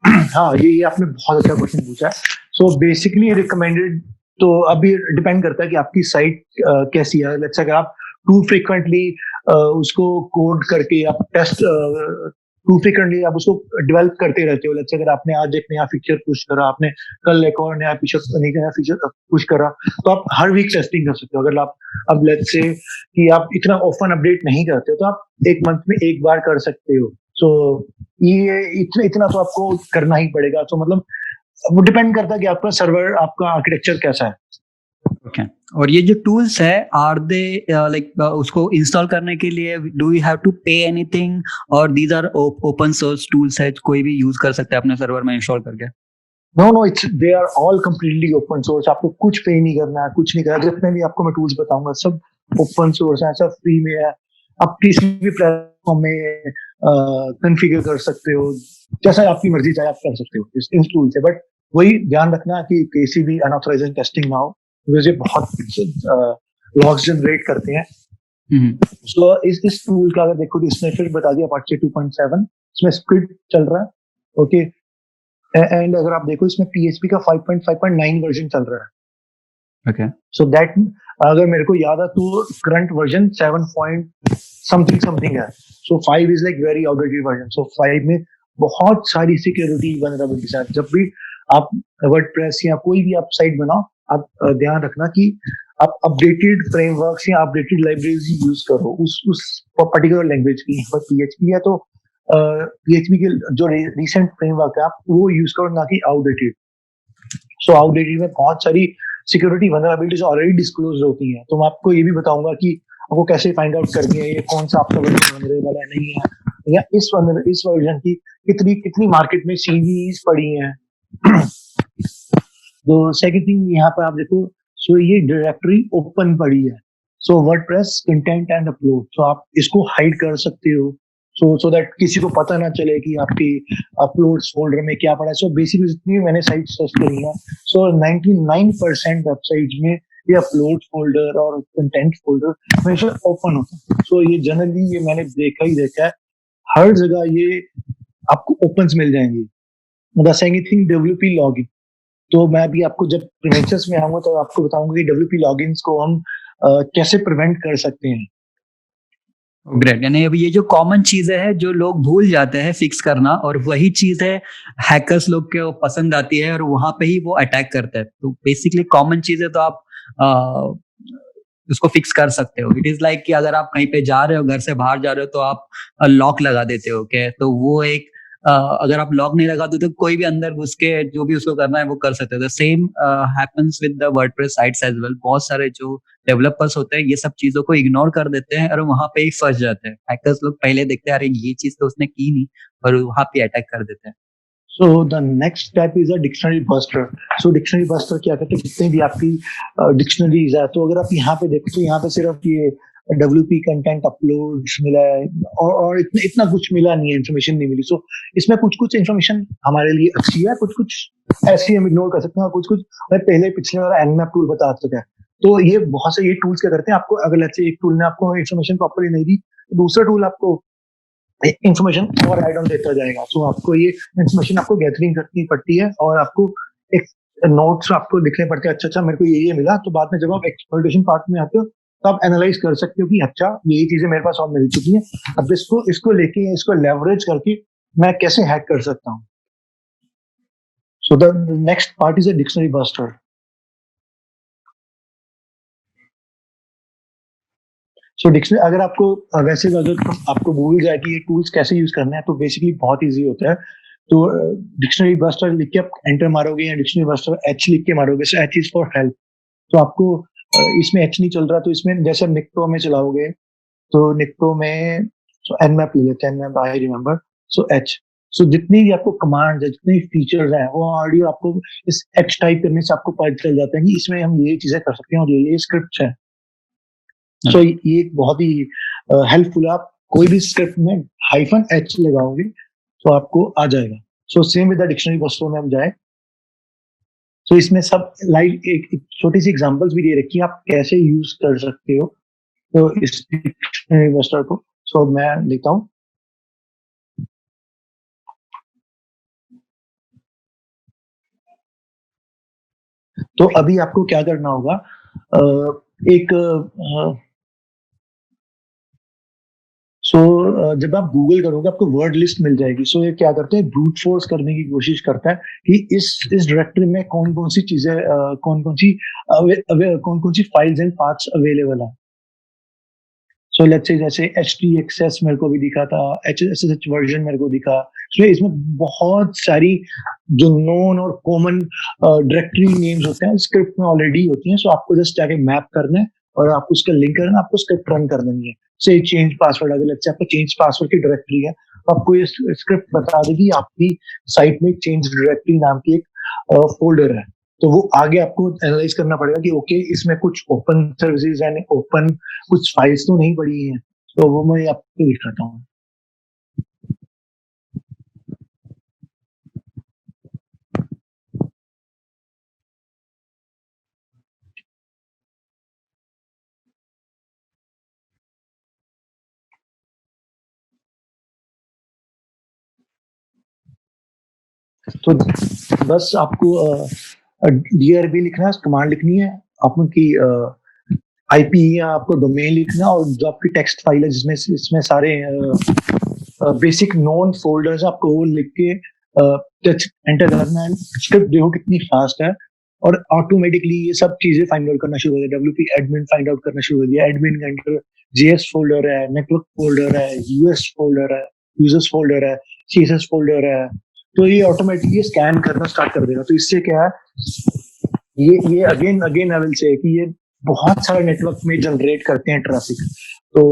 हाँ, ये आपने बहुत अच्छा क्वेश्चन पूछा है। सो बेसिकली रिकमेंडेड, तो अभी डिपेंड करता है कि आपकी साइट कैसी है। लेट्स से अगर आप टू फ्रीक्वेंटली उसको कोड करके आप टेस्ट टू फ्रीक्वेंटली आप उसको डेवलप करते रहते हो। लेट्स से अगर आपने आज एक नया फीचर पुश करा, आपने कल एक और नया फीचर पुश करा, तो आप हर वीक टेस्टिंग कर सकते हो। अगर आप अब लेट्स से कि आप इतना ऑफन अपडेट नहीं करते हो तो आप एक मंथ में एक बार कर सकते हो। सो ये इतना तो आपको करना ही पड़ेगा। तो मतलब वो डिपेंड करता है कि आपका सर्वर, आपका आर्किटेक्चर कैसा है। ओके, और ये जो टूल्स है आर दे लाइक उसको इंस्टॉल करने के लिए do you have to pay anything, और these are open source tools है, कोई भी यूज कर सकता है अपने सर्वर में इंस्टॉल करके? No, it's they are all completely open source. आपको कुछ पे नहीं करना है, कुछ नहीं करना। जितने भी आपको मैं टूल्स बताऊंगा सब ओपन सोर्स है, सब फ्री में है। आप किसी भी प्लेटफॉर्म में कॉन्फ़िगर कर सकते हो, जैसा आपकी मर्जी चाहे आप कर सकते हो इन टूल से। बट वही ध्यान रखना कि किसी भी अनऑथराइज्ड टेस्टिंग ना हो, बिकॉज ये बहुत लॉग्स जनरेट करते हैं। सो इस टूल का अगर देखो तो इसमें फिर बता दिया अपाचे 2.7 इसमें स्क्रिप्ट चल रहा है, ओके। एंड अगर आप देखो इसमें पीएचपी का 5.5.9 वर्जन चल रहा है, ओके। सो दैट अगर मेरे को याद है तो current version 7 point something something है। So 5 is like very outdated version. So 5 में बहुत सारी सिक्योरिटी वल्नरेबिलिटीज हैं। जब भी आप वर्डप्रेस या कोई भी आप साइट बनाओ, आप ध्यान रखना कि आप अपडेटेड फ्रेमवर्क्स या अपडेटेड लाइब्रेरीज यूज करो उस पर्टिकुलर लैंग्वेज की। पर पीएचपी है तो पीएचपी के जो रिसेंट फ्रेमवर्क है आप वो यूज करो, ना कि आउटडेटेड। सो आउटडेटेड में बहुत सारी सिक्योरिटी वल्नरेबिलिटीज ऑलरेडी डिस्क्लोज होती हैं। तो मैं आपको ये भी बताऊंगा कि आपको कैसे फाइंड आउट करनी है ये कौन सा आपका वर्जन वल्नरेबल है नहीं है, या इस वर्जन की कितनी कितनी मार्केट में सीवीज पड़ी हैं। तो सेकंड थिंग यहाँ पर आप देखो, सो ये डायरेक्टरी ओपन पड़ी है। सो वर्डप्रेस कंटेंट एंड अपलोड, सो आप इसको हाइड कर सकते हो, सो दैट किसी को पता ना चले कि आपकी अपलोड्स फोल्डर में क्या पड़ा है। सो बेसिकली जितनी मैंने साइट्स टेस्ट करी है, सो 99% वेबसाइट में ये अपलोड फोल्डर और कंटेंट फोल्डर हमेशा ओपन होता है। सो ये जनरली ये मैंने देखा ही देखा है, हर जगह ये आपको ओपन्स मिल जाएंगे। The second thing WP login, तो मैं अभी आपको जब प्रिवेंशंस में आऊंगा तो आपको बताऊंगा कि डब्ल्यूपी लॉगिन्स को हम कैसे प्रिवेंट कर सकते हैं। ग्रेट। यानी अभी ये जो कॉमन चीजें हैं जो लोग भूल जाते हैं फिक्स करना, और वही चीज है हैकर्स लोग के पसंद आती है और वहां पे ही वो अटैक करते हैं। तो बेसिकली कॉमन चीजें तो आप उसको फिक्स कर सकते हो। इट इज लाइक कि अगर आप कहीं पे जा रहे हो, घर से बाहर जा रहे हो, तो आप लॉक लगा देते हो, क्या तो वो एक अगर आप लॉक नहीं लगाते तो कोई भी अंदर घुस के जो भी उसको करना है वो कर सकते हो। Same happens with the WordPress sites as well. बहुत सारे जो डेवलपर्स होते हैं ये सब चीजों को इग्नोर कर देते हैं और वहां पे ही फंस जाते हैं। हैकर्स लोग पहले देखते हैं अरे ये चीज तो उसने की नहीं, और वहां पे अटैक कर देते हैं। So the next step is a dictionary buster. So dictionary buster क्या करते हैं, जितने भी आपकी डिक्शनरीज है, तो अगर आप यहाँ पे देखो तो यहाँ पे सिर्फ ये डब्ल्यूपी कंटेंट अपलोड मिला है, और इतना इतना कुछ मिला नहीं है, इन्फॉर्मेशन नहीं मिली। सो इसमें कुछ कुछ इन्फॉर्मेशन हमारे लिए अच्छी है, कुछ कुछ ऐसी हम इग्नोर कर सकते हैं, और कुछ कुछ मैं पहले पिछले वाला एनमैप टूल बता चुका है। तो ये बहुत से ये टूल्स क्या करते हैं, आपको अगर लेट्स से एक टूल ने आपको इन्फॉर्मेशन प्रॉपर्ली नहीं दी, तो दूसरा टूल आपको इंफॉर्मेशन और ऐड ऑन देता जाएगा। सो आपको ये इंफॉर्मेशन आपको गैदरिंग करनी पड़ती है, और आपको एक नोट्स आपको लिखने पड़ते हैं। अच्छा अच्छा मेरे को ये मिला, तो बाद में जब आप एक्सप्लॉइटेशन पार्ट में आते हो तो आप एनालाइज कर सकते हो कि अच्छा यही चीजें मेरे पास और मिल चुकी हैं, अब इसको लेके इसको लेवरेज करके मैं कैसे हैक कर सकता हूँ। So the next part is a dictionary buster. So dictionary अगर आपको वैसे अगर आपको भूल जाए कि ये टूल्स कैसे यूज करने हैं, तो बेसिकली बहुत इजी होता है। तो डिक्शनरी बस्टर लिख के आप एंटर मारोगे, या डिक्शनरी बस्टर एच लिख के मारोगे, so H is for help. तो आपको इसमें एच नहीं चल रहा, तो इसमें जैसे निक्टो में चलाओगे, तो निक्टो में एनमैप ले लेते हैं, Nmap I remember, so H. So जितनी भी आपको कमांड है, जितने फीचर्स हैं, वो ऑडियो आपको इस एच टाइप करने से आपको पता चल जाता है कि इसमें हम ये चीजें कर सकते हैं और ये स्क्रिप्ट है। सो ये एक बहुत ही हेल्पफुल है। आप कोई भी स्क्रिप्ट में हाइफन एच लगाओगे तो आपको आ जाएगा। सो same with the dictionary buster में हम जाए, तो इसमें सब लाइव एक छोटी सी एग्जांपल्स भी दे रखी है आप कैसे यूज कर सकते हो तो इस डिक्शनरी बस्टर को। सो मैं लिखता हूँ, तो अभी आपको क्या करना होगा, एक जब आप गूगल करोगे आपको वर्ड लिस्ट मिल जाएगी। सो ये क्या करते हैं, ब्रूट फोर्स करने की कोशिश करता है कि इस डायरेक्टरी में कौन कौन सी चीजें, कौन कौन सी फाइल्स एंड पाथ्स अवेलेबल है। सो लेट्स से जैसे HTXS मेरे को भी दिखा था, HSH वर्जन मेरे को दिखा। सो इसमें बहुत सारी जो नोन और कॉमन डायरेक्टरी नेम्स होते हैं स्क्रिप्ट में ऑलरेडी होती हैं। सो आपको जस्ट जाके मैप करना है और आपको उसका लिंक करना है, आपको स्क्रिप्ट रन कर देनी है। से चेंज पासवर्ड, अगर लेट्स से आपका चेंज पासवर्ड की डायरेक्टरी है, तो आपको ये स्क्रिप्ट बता देगी आपकी साइट में चेंज डायरेक्टरी नाम की एक फोल्डर है। तो वो आगे आपको एनालाइज करना पड़ेगा कि ओके इसमें कुछ ओपन सर्विसेज यानी ओपन कुछ फाइल्स तो नहीं पड़ी हैं। तो वो मैं आपको दिखाता हूँ। तो बस आपको DRB लिखना है, कमांड लिखनी है, आपकी IP या आपको डोमेन लिखना है, और जो आपकी टेक्स्ट फाइल है जिसमें इसमें सारे बेसिक नोन फोल्डर्स आपको वो लिख के एंटर करना है। स्क्रिप्ट देखो कितनी फास्ट है, और ऑटोमेटिकली ये सब चीजें फाइंड आउट करना शुरू कर दिया। WP एडमिन फाइंड आउट करना शुरू कर दिया। एडमिन के अंदर JS फोल्डर है, नेटवर्क फोल्डर है, US फोल्डर है, यूजर्स फोल्डर है, CSS फोल्डर है। तो ये ऑटोमेटिकली स्कैन करना स्टार्ट कर देगा। तो इससे क्या है, ये again again I will say कि ये बहुत सारे नेटवर्क में जनरेट करते हैं ट्रैफिक। तो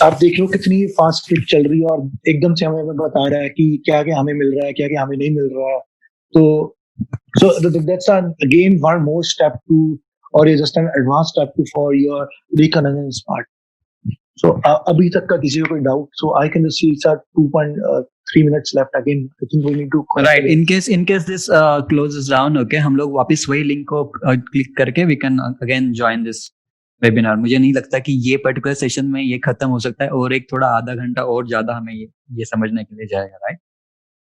आप देख लो कितनी फास्ट स्पीड चल रही है, और एकदम से हमें बता रहा है कि क्या क्या हमें मिल रहा है, क्या क्या हमें नहीं मिल रहा है। तो that's again one more step to, or is just an advanced step to for your reconnaissance part. So अभी तक का किसी को कोई doubt? So I can just see it's at 2.3 minutes left. Again, I think we need to Right. In case this closes down, okay, हम लोग वापस वही लिंक को क्लिक करके we can again join this webinar. मुझे नहीं लगता कि ये पर्टिकुलर सेशन में ये खत्म हो सकता है, और एक थोड़ा आधा घंटा और ज्यादा हमें ये समझने के लिए जाएगा, राइट?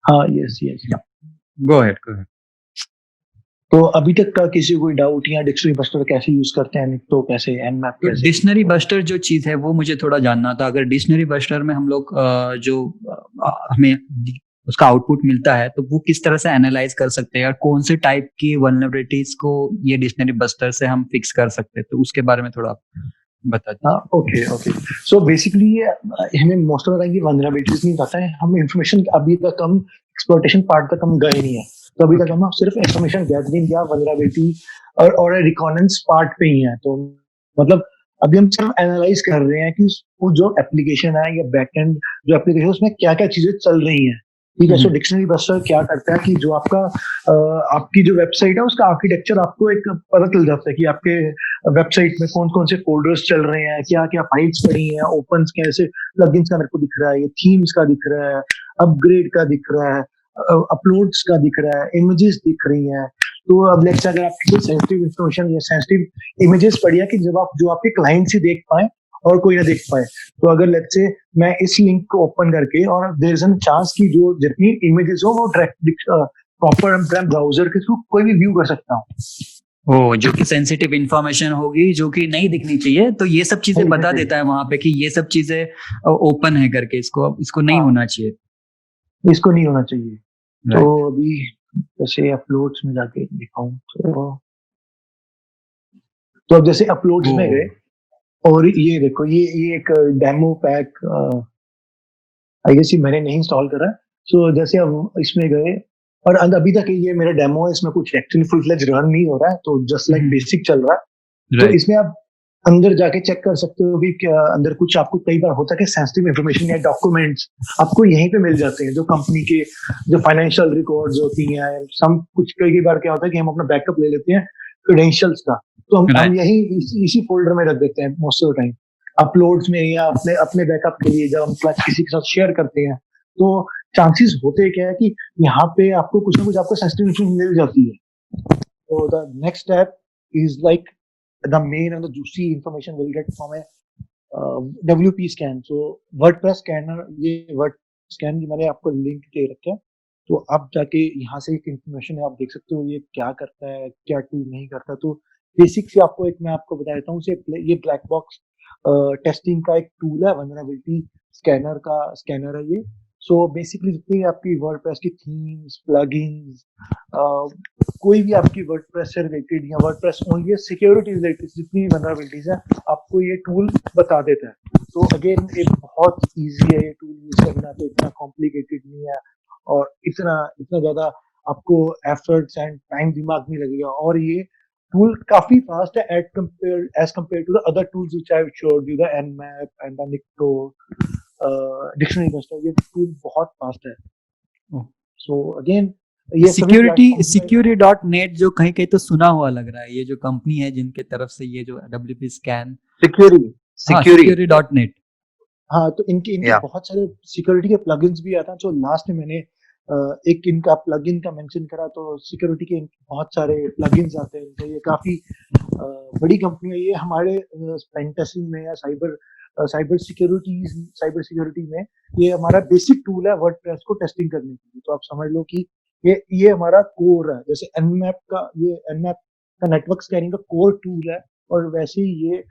हाँ, yes. Go ahead. तो अभी तक का किसी को कोई डाउट, या डिक्शनरी बस्टर कैसे यूज करते हैं, तो कैसे एनमैप कैसे? डिक्शनरी बस्टर जो चीज है वो मुझे थोड़ा जानना था। अगर डिक्शनरी बस्टर में हम लोग जो हमें उसका आउटपुट मिलता है, तो वो किस तरह से एनालाइज कर सकते हैं, और कौन से टाइप की वल्नरेबिलिटीज को ये डिक्शनरी बस्टर से हम फिक्स कर सकते हैं, तो उसके बारे में थोड़ा बता दीजिए। ओके। सो बेसिकली हमें मोस्ट ऑफ द वल्नरेबिलिटीज नहीं पता है। हम इंफॉर्मेशन अभी तक हम एक्सप्लॉइटेशन पार्ट तक हम गए नहीं है। तो अभी तक हम सिर्फ इंफॉर्मेशन गैदरिंग या वल्नरेबिलिटी और रिकॉनेंस पार्ट पे ही है। तो मतलब अभी हम सिर्फ एनालाइज कर रहे हैं कि वो जो एप्लीकेशन है या बैकएंड जो एप्लीकेशन उसमें क्या क्या चीजें चल रही हैं। ठीक है। सो डिक्शनरी बस्टर क्या करता है कि जो आपकी जो वेबसाइट है उसका आर्किटेक्चर आपको एक पता चल जाता है कि आपके वेबसाइट में कौन कौन से फोल्डर्स चल रहे हैं, क्या क्या फाइल्स पड़ी हैं, ओपन्स कैसे, प्लगइन्स का मेरे को दिख रहा है, ये थीम्स का दिख रहा है, अपग्रेड का दिख रहा है, अपलोड्स का दिख रहा है, इमेजेस दिख रही हैं। तो अब लेट्स से अगर आपकी कोई सेंसिटिव इंफॉर्मेशन या सेंसिटिव इमेजेस पड़ी है कि जब आप जो आपके क्लाइंट्स ही देख पाए और कोई ना देख पाए, तो अगर लेट्स से मैं इस लिंक को ओपन करके, और देयर इज एन चांस कि जो जितनी इमेजेस हो वो प्रॉपर ब्राउजर के थ्रू कोई भी व्यू कर सकता हूँ। ओ, जो कि सेंसिटिव इंफॉर्मेशन होगी, जो कि नहीं दिखनी चाहिए, तो ये सब चीजें बता देता है वहां पे कि ये सब चीजें ओपन है करके, इसको नहीं होना चाहिए, इसको नहीं होना चाहिए। तो अभी जैसे अपलोड्स में जाके दिखाऊं, तो अब जैसे अपलोड्स में गए, और ये देखो ये एक डेमो पैक आई गेस मैंने नहीं इंस्टॉल करा। सो जैसे अब इसमें गए, और अभी तक ये मेरा डेमो है, इसमें कुछ एक्चुअली फुल फ्लेज रन नहीं हो रहा है, तो जस्ट लाइक बेसिक चल रहा है। तो इसमें आप अंदर जाके चेक कर सकते हो कि क्या अंदर कुछ आपको कई बार होता है कि सेंसिटिव इंफॉर्मेशन या डॉक्यूमेंट्स आपको यहीं पे मिल जाते हैं, जो कंपनी के जो फाइनेंशियल रिकॉर्ड्स होती हैं, सब कुछ कई बार क्या होता है कि हम अपना बैकअप ले लेते हैं क्रेडेंशियल्स का, तो हम यही इसी फोल्डर में रख देते हैं most of the time. Uploads में या अपने बैकअप के लिए जब हम किसी के साथ शेयर करते हैं, तो चांसेस होते क्या है कि यहाँ पे आपको कुछ ना कुछ आपको सेंसिटिव इंफॉर्मेशन मिल जाती है। तो the next step is like the main and the juicy information we'll get from a WP scan. So WordPress scanner, ये वर्ड स्कैन मैंने आपको लिंक दे रखा है, तो आप जाके यहाँ से एक इंफॉर्मेशन आप देख सकते हो ये क्या करता है, क्या टूल नहीं करता। तो बेसिक से आपको मैं आपको बता देता हूँ, ये ब्लैक बॉक्स टेस्टिंग का एक टूल है, वल्नरेबिलिटी स्कैनर का स्कैनर है ये। सो बेसिकली जितनी आपकी वर्डप्रेस की थीम्स, प्लगइन्स, कोई भी आपकी वर्डप्रेस से रिलेटेड या वर्डप्रेस ओनली सिक्योरिटी रिलेटेड जितनी वल्नरेबिलिटीज है, आपको ये टूल बता देता है। तो अगेन एक बहुत इजी है ये टूल यूज करना, तो इतना कॉम्प्लिकेटेड नहीं है, और इतना ज्यादा आपको एफर्ट्स एंड टाइम दिमाग नहीं लगेगा। और ये टूल काफी फास्ट है as compare to the other tools which I have showed you, the Nmap and the Nikto dictionary buster. ये टूल बहुत फास्ट है। सो अगेन ये security.net जो कहीं तो सुना हुआ लग रहा है, ये जो कंपनी है जिनके तरफ से ये जो WP स्कैन, security.net। हाँ, तो इनके बहुत सारे सिक्योरिटी के प्लगइन्स भी आते हैं। जो लास्ट में मैंने एक इनका प्लगइन का मेंशन करा, तो सिक्योरिटी के बहुत सारे प्लगइन्स आते हैं इनके। ये काफी बड़ी कंपनी है, ये हमारे पेन टेस्टिंग में या साइबर सिक्योरिटी में ये हमारा बेसिक टूल है वर्डप्रेस को टेस्टिंग करने के लिए। तो आप समझ लो कि ये हमारा कोर है, जैसे Nmap का नेटवर्क स्कैनिंग का कोर टूल है, और वैसे ही ये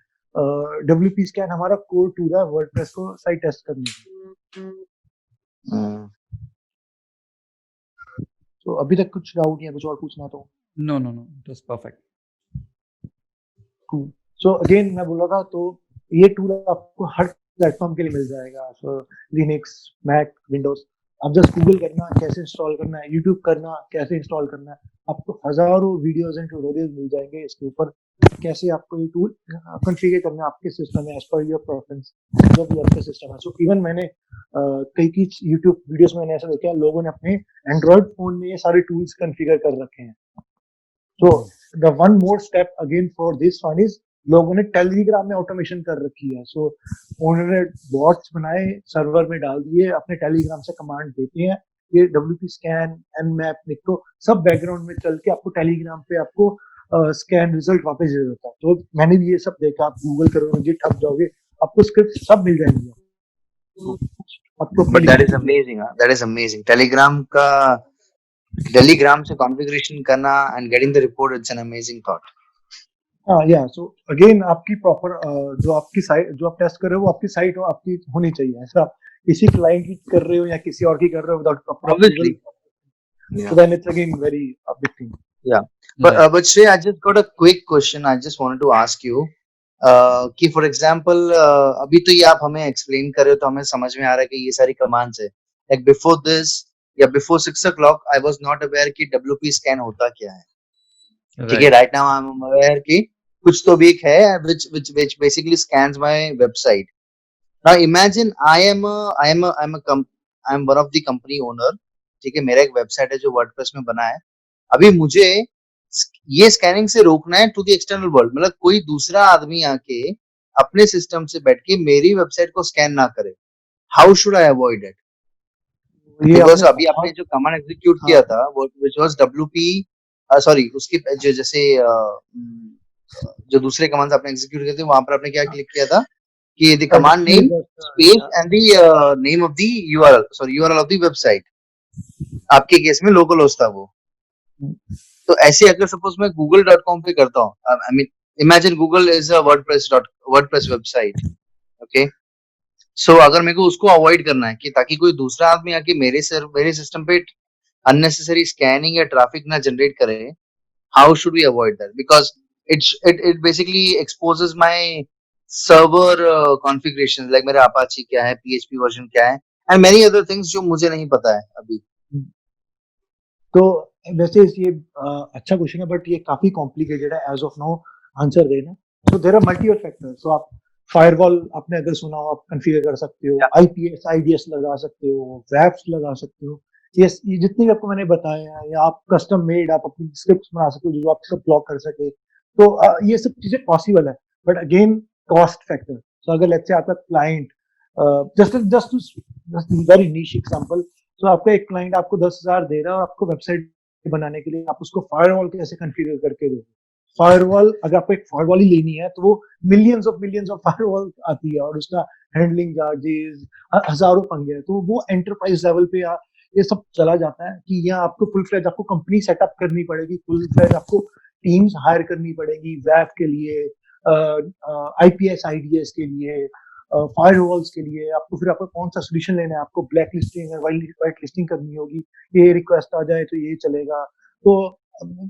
WP स्कैन हमारा कोर टूल है वर्डप्रेस को साइट टेस्ट करने के। तो अभी तक कुछ डाउट या कुछ और पूछना तो? No, no, no. It was perfect. So again मैं बोल रहा था, तो ये टूल आपको हर प्लेटफॉर्म के लिए मिल जाएगा, सो लिनक्स, मैक, विंडोज। आप जस्ट गूगल करना कैसे इंस्टॉल करना है, यूट्यूब करना कैसे इंस्टॉल करना है, आपको हजारों वीडियोस एंड ट्यूटोरियल्स मिल जाएंगे इसके ऊपर, कैसे आपको ये टूल कॉन्फ़िगर करना है आपके सिस्टम में एज पर योर प्रेफरेंस, जो भी आपका सिस्टम है। सो इवन मैंने कई यूट्यूब वीडियोस में मैंने ऐसा देखा है, लोगों ने अपने एंड्रॉइड फोन में ये सारे टूल्स कॉन्फ़िगर कर रखे हैं। So the one more step again for this one is लोगों ने टेलीग्राम में ऑटोमेशन कर रखी है। सो उन्होंने बॉट्स बनाए, सर्वर में डाल दिए, अपने टेलीग्राम से कमांड देते हैं, ये WP स्कैन, Nmap, निको सब बैकग्राउंड में चल के आपको टेलीग्राम पे आपको स्कैन रिजल्ट वापस दे देता है। तो मैंने भी ये सब देखा, आप गूगल करोगे, गिटहब जाओगे, आपको स्क्रिप्ट सब मिल जाएंगे आपको। But that is amazing, huh? That is amazing. Telegram से configuration करना and getting the report, it's an amazing thought. हाँ या सो अगेन आपकी प्रॉपर जो आपकी साइट जो आप टेस्ट कर रहे हो वो आपकी साइट हो, आपकी होनी चाहिए। ऐसा आप किसी क्लाइंट की कर रहे हो या किसी और की कर रहे हो without proper Obviously. so Yeah. then it's again very a big thing. Yeah. But Shrey, I just got a quick question. I just wanted to ask you कि for example अभी तो ये आप हमें explain कर रहे हो तो हमें समझ में आ रहा है कि ये सारी commands है. Like before this या before 6 o'clock, I was not aware कि WP scan होता क्या है. ठीक है, right now I'm aware कि कुछ तो भी एक है which basically scans my website. Now imagine I'm one of the company owner. ठीक है, मेरा एक वेबसाइट है जो वर्डप्रेस में बना है। अभी मुझे ये स्कैनिंग से रोकना है टू द एक्सटर्नल वर्ल्ड, मतलब कोई दूसरा आदमी आके अपने सिस्टम से बैठ के मेरी वेबसाइट को स्कैन ना करे। How should I avoid it? ये बिकॉज आपने अभी आपने जो कमांड एग्जीक्यूट किया था वो व्हिच वाज WP, सॉरी उसकी जो जैसे जो दूसरे कमांड्स आपने एग्जीक्यूट किए थे वहां पर आपने क्या क्लिक किया था कि the command name space and the name of the URL of the website. आपके केस में लोकल होस्ट था वो। तो ऐसे अगर सपोज मैं google.com पे करता हूँ, I mean imagine Google is a WordPress website, okay. So अगर मेरे को उसको अवॉइड करना है कि ताकि कोई दूसरा आदमी आके मेरे सिस्टम पे unnecessary स्कैनिंग या ट्रैफिक ना जनरेट करे, how should we avoid that? Because it basically exposes my server configurations, like मेरा Apache क्या है, PHP वर्जन क्या है, and many other things जो मुझे नहीं पता है अभी। तो वैसे ये अच्छा क्वेश्चन है, बट ये काफी कॉम्प्लिकेटेड है एज ऑफ नाउ आंसर देना। So there are multiple factors. So आप फायरवॉल आपने अगर सुना हो, आप कॉन्फ़िगर कर सकते हो, IPS IDS लगा सकते हो, WAFs लगा सकते हो, ये जितनी भी आपको मैंने बताया है, या आप कस्टम मेड आप अपनी स्क्रिप्ट्स बना सकते हो जो आपको ब्लॉक कर सके। तो ये सब चीजें पॉसिबल है, बट अगेन कॉस्ट फैक्टर। सो अगर लेट्स से आपका client just very niche example, तो आपका एक क्लाइंट आपको 10,000 दे रहा है और आपको वेबसाइट बनाने के लिए, आप उसको फायरवॉल कैसे कॉन्फ़िगर करके दो? फायरवॉल, अगर आपको एक फायरवॉल ही लेनी है तो वो मिलियंस ऑफ फायरवॉल आती है और उसका हैंडलिंग चार्जेस हजारों पंगे हैं। तो वो एंटरप्राइज लेवल पे ये सब चला जाता है कि यहाँ आपको फुल फ्लेज आपको कंपनी सेटअप करनी पड़ेगी, फुल फ्लेज आपको टीम्स हायर करनी पड़ेगी वैप के लिए, IPS IDS के लिए, फायरवॉल्स के लिए। आपको फिर आपको कौन सा सोल्यूशन लेना है, आपको ब्लैक लिस्टिंग या वाइट लिस्टिंग करनी होगी, ये रिक्वेस्ट आ जाए तो ये चलेगा। तो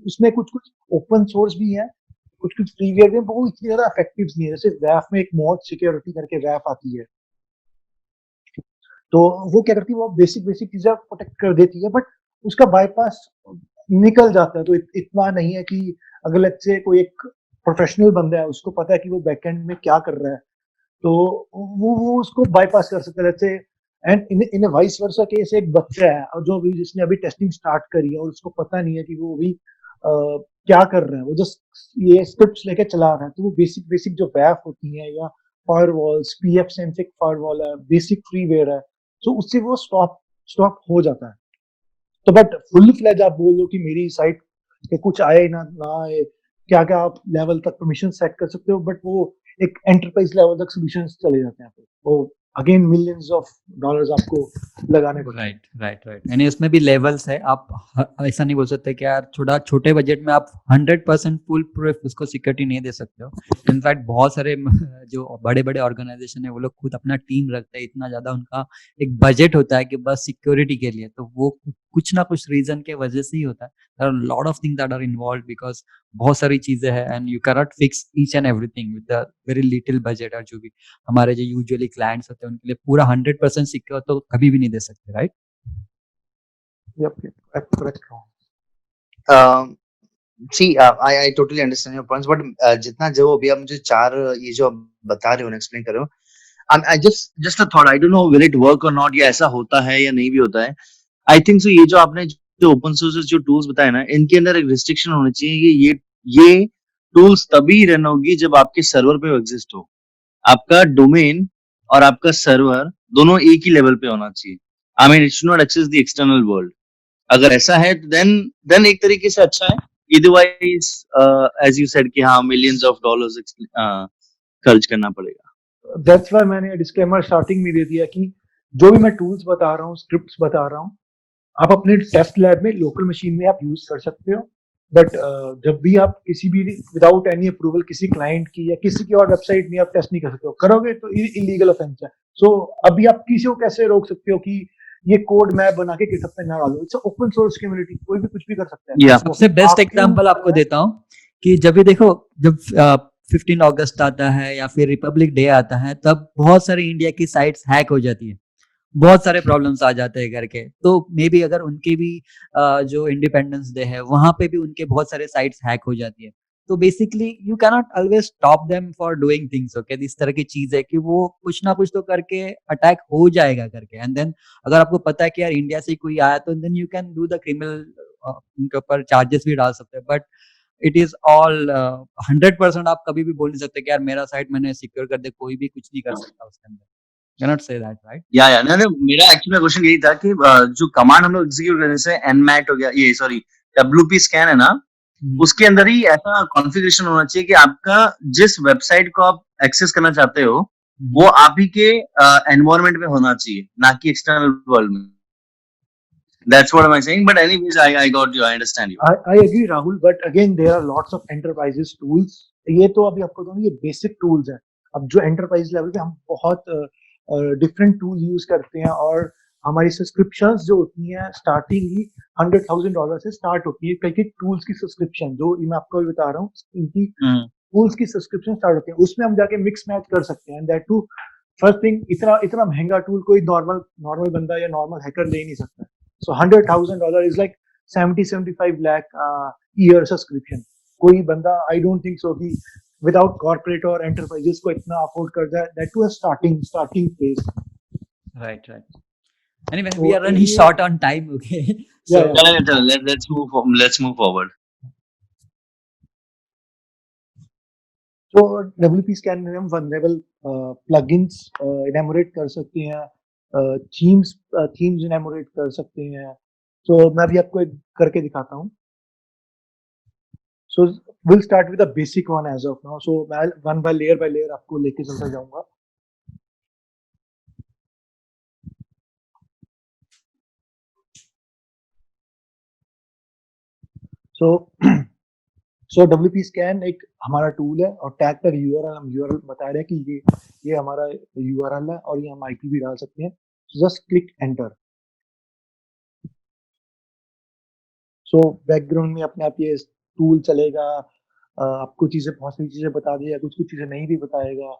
इसमें कुछ ओपन सोर्स भी है, कुछ फ्रीवेयर भी है, वो इतनी ज्यादा इफेक्टिव नहीं है। जैसे वैफ में एक मोड सिक्योरिटी करके वैफ आती है, तो वो क्या करती है, वो बेसिक चीजें प्रोटेक्ट कर देती है, बट उसका बाईपास निकल जाता है। तो इतना नहीं है कि अगर लेट्स से कोई एक प्रोफेशनल बंदा है, उसको पता है कि वो बैकएंड में क्या कर रहा है, तो वो उसको बाईपास कर सकता है। Let's say and in vice versa case, एक बच्चा है और जो भी जिसने अभी टेस्टिंग स्टार्ट करी है और उसको पता नहीं है कि वो अभी क्या कर रहा है, वो जस्ट ये स्क्रिप्ट्स लेके चला रहा है, तो वो बेसिक जो वैफ होती है या फायरवॉल्स, PF सेंसिक फायरवॉल है, बेसिक फ्रीवेयर है, तो उससे वो स्टॉप हो जाता है। तो बट फुल फ्लेज आप बोल दो कि मेरी साइट पे कुछ आए ना आए, क्या क्या आप लेवल तक परमिशन सेट कर सकते हो, बट वो एक एंटरप्राइज लेवल तक सॉल्यूशंस चले जाते हैं। वो अगेन मिलियंस ऑफ डॉलर्स आपको लगाने पड़ते हैं। राइट यानी उसमें भी लेवल्स है। आप ऐसा नहीं बोल सकते कि यार छोटे बजट में आप 100% फुल प्रूफ उसको सिक्योरिटी नहीं दे सकते हो। इनफैक्ट बहुत सारे जो बड़े बड़े ऑर्गेनाइजेशन है वो लोग खुद अपना टीम रखते हैं, इतना ज्यादा उनका एक बजट होता है कि बस सिक्योरिटी के लिए, तो वो कुछ ना कुछ रीजन के वजह से ही होता है। There are lot of things that are involve because बहुत सारी चीजें हैं and you can not fix each and everything with the very little budget. और जो भी हमारे जो यूजुअली क्लाइंट्स होते हैं उनके लिए पूरा 100% सिक्योर तो कभी भी नहीं दे सकते, right? Yep, correct. See I totally understand your points, but जितना जो अभी आप मुझे चार ये जो आप बता रहे हो, एक्सप्लेन कर रहे हो, I just a thought, I don't know will it work और नॉट, या ऐसा होता है या नहीं भी होता है। आई थिंक सो ये जो आपने जो ओपन सोर्स जो टूल्स बताए ना, इनके अंदर एक रिस्ट्रिक्शन होनी चाहिए कि ये टूल्स तभी रन होगी जब आपके सर्वर पे एग्जिस्ट हो। आपका डोमेन और आपका सर्वर दोनों एक ही लेवल पे होना चाहिए। I mean it should not access the external world. अगर ऐसा है तो देन एक तरीके से अच्छा है। अदरवाइज एज यू सेड कि हाँ मिलियंस ऑफ डॉलर्स खर्च करना पड़ेगा। दैट्स व्हाई मैंने डिस्क्लेमर स्टार्टिंग में दे दिया कि जो भी मैं टूल्स बता रहा हूँ, स्क्रिप्ट्स बता रहा हूँ, आप अपने टेस्ट लैब में लोकल मशीन में आप यूज कर सकते हो। बट जब भी आप किसी भी विदाउट एनी अप्रूवल किसी क्लाइंट की या किसी की और वेबसाइट में आप टेस्ट नहीं कर सकते हो, करोगे तो इलीगल ऑफेंस है। सो अभी आप किसी को कैसे रोक सकते हो कि ये कोड मैं बना के गिटहब पे ना डालो? इट्स ओपन सोर्स कम्युनिटी, कोई भी कुछ भी कर सकता है। या सबसे बेस्ट आप क्यों एग्जांपल आपको देता हूँ कि जब भी देखो, जब 15 अगस्त आता है या फिर रिपब्लिक डे आता है, तब बहुत सारी इंडिया की साइट्स हैक हो जाती है, बहुत सारे प्रॉब्लम्स आ जाते हैं करके। तो मे बी अगर उनके भी जो इंडिपेंडेंस डे है वहां पे भी उनके बहुत सारे साइट्स हैक हो जाती है। तो basically you can not always stop them for doing things, okay? इस तरह की चीज है कि वो कुछ ना कुछ तो करके अटैक हो जाएगा करके। एंड देन अगर आपको पता है कि यार इंडिया से कोई आया, तो then you can do the criminal, उनके ऊपर चार्जेस भी डाल सकते हैं। बट इट इज ऑल 100% आप कभी भी बोल नहीं सकते कि यार मेरा साइट मैंने सिक्योर कर दे, कोई भी कुछ नहीं कर सकता उसके अंदर। Can not say that, right? या नहीं, मेरा एक्चुअली क्वेश्चन यही था कि जो कमांड हम लोग एग्जीक्यूट करने से एनमैट हो गया, ये सॉरी डब्ल्यूपी स्कैन है ना, उसके अंदर ही ऐसा कॉन्फ़िगरेशन होना चाहिए कि आपका जिस वेबसाइट को आप एक्सेस करना चाहते हो वो आप ही के एनवायरनमेंट में होना चाहिए, ना कि एक्सटर्नल वर्ल्ड में। That's what am I saying. But anyways, I got you. I understand you. I agree, Rahul, but again there are lots of enterprises tools. ये तो अभी आपको दोनों ये बेसिक टूल्स हैं। अब जो एंटरप्राइज लेवल पे हम बहुत डिफरेंट टूल यूज करते हैं, और हमारी सब्सक्रिप्शंस जो होती हैं स्टार्टिंग ही $100,000 से स्टार्ट होती है। कई कई टूल्स की सब्सक्रिप्शन जो मैं आपको अभी बता रहा हूँ, इनकी टूल्स की सब्सक्रिप्शन स्टार्ट होती है, उसमें हम जाके मिक्स मैच कर सकते हैं। दैट टू फर्स्ट थिंग, इतना इतना महंगा टूल कोई नॉर्मल नॉर्मल बंदा या नॉर्मल हैकर ले नहीं सकता। So $100,000 is like 75 lakh year subscription. कोई बंदा I don't think so कि without corporate और enterprises को इतना afford कर जाए, that to a starting phase. Right. Anyway, So, we are running short on time, okay? So Yeah. Let's move forward. So WP scan में हम vulnerable plugins enumerate कर सकते हैं, themes enumerate कर सकते हैं। So मैं अभी आपको एक करके दिखाता हूँ। So we'll start with the basic one as of now. So मैं one by layer आपको लेके चलता जाऊंगा। So WP scan एक हमारा टूल है, और टैग पर URL हम URL बता रहे हैं कि ये हमारा URL है और ये हम IP भी डाल सकते हैं। Just click enter. So background में अपने आप ये टूल चलेगा, आपको चीजें बहुत सारी चीजें बता देगा, कुछ कुछ चीजें नहीं भी बताएगा।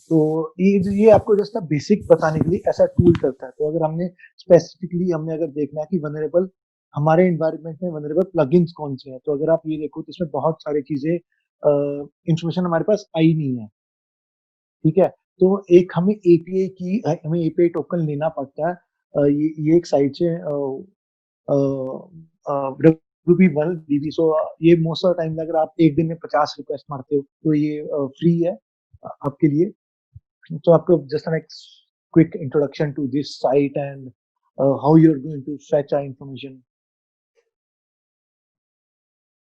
तो ये आपको जस्ट बेसिक बताने के लिए ऐसा टूल करता है। तो अगर हमने स्पेसिफिकली अगर देखना है कि वनरेबल हमारे एनवायरनमेंट में वनरेबल प्लगइन्स कौन से हैं, तो अगर आप ये देखो तो इसमें बहुत सारी चीजें इंफॉर्मेशन हमारे पास आई नहीं है। ठीक है, तो एक हमें एपीआई टोकन लेना पड़ता है। ये एक साइट से WP1DB। सो ये मोस्ट ऑफ टाइम अगर आप एक दिन में 50 रिक्वेस्ट मारते हो तो ये फ्री है आपके लिए। तो आपको just an quick introduction to this site and how you are going to fetch our information.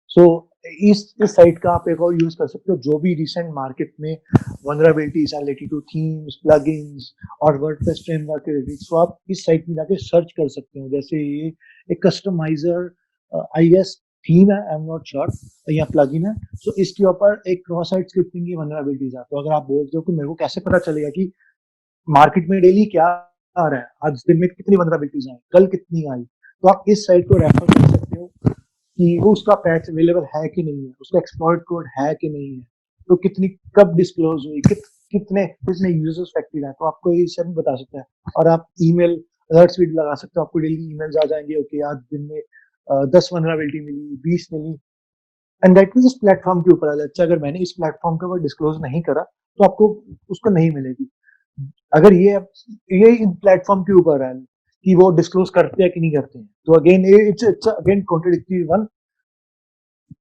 So इस साइट का आप एक और यूज कर सकते हो, जो भी रिसेंट मार्केट में vulnerabilities are related to themes, plugins और वर्डप्रेस फ्रेमवर्क के रिलेटेड, सो आप इस साइट में जाके सर्च कर सकते हो। जैसे ये एक कस्टमाइजर आई गेस थीम है, आई एम नॉट श्योर, या प्लगइन है। सो इसके ऊपर एक क्रॉस साइट स्क्रिप्टिंग की वनरेबिलिटीज है। तो अगर आप बोलते हो कि मेरे को कैसे पता चलेगा कि मार्केट में डेली क्या आ रहा है, आज दिन में कितनी वनरेबिलिटीज आई, कल कितनी आई, तो आप इस साइट को रेफर कर सकते हो कि वो उसका पैच अवेलेबल है कि नहीं है, उसका एक्सप्लॉइट कोड है कि नहीं है, तो कितनी कब डिस्क्लोज हुई, कितने कितने यूजर्स अफेक्टेड है, तो आपको ये सब बता सकता है। और आप ईमेल अलर्ट्स भी लगा सकते हो, आपको डेली ईमेल्स आ जाएंगे, ओके आज दिन में 10 वनरेबिलिटी मिली, 20 मिली, एंड दैट मींस इस प्लेटफॉर्म के ऊपर। अच्छा, अगर मैंने इस प्लेटफॉर्म के ऊपर डिस्क्लोज नहीं करा तो आपको उसको नहीं मिलेगी। अगर ये इन प्लेटफॉर्म के ऊपर है कि वो डिस्क्लोज करते हैं कि नहीं करते हैं, तो again it's again contradictory one.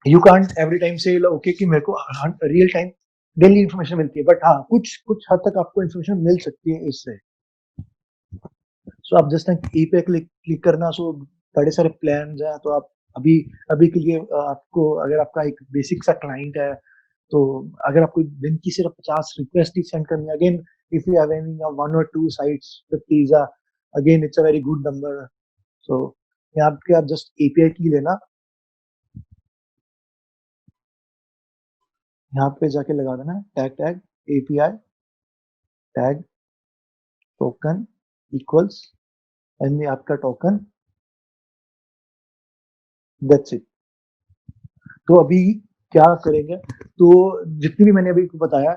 You can't every time से ओके कि मेरे को रियल टाइम डेली इन्फॉर्मेशन मिलती है, बट हाँ कुछ कुछ हद तक आपको इन्फॉर्मेशन मिल सकती है इससे। सो आप जस्ट ए पे क्लिक करना, सो बड़े सारे प्लान है। तो आप अभी अभी के लिए आपको, अगर आपका एक बेसिक सा क्लाइंट है, तो अगर आपको दिन की सिर्फ 50 रिक्वेस्ट ही सेंड करनी है, again if you have any 1 or 2 sites 50 again it's a very good number. So यहाँ पे आप जस्ट एपीआई की लेना, यहाँ पे जाके लगा देना tag tag API tag token equals and आपका टोकन, दैट्स इट। तो अभी क्या करेंगे, तो जितनी भी मैंने अभी बताया,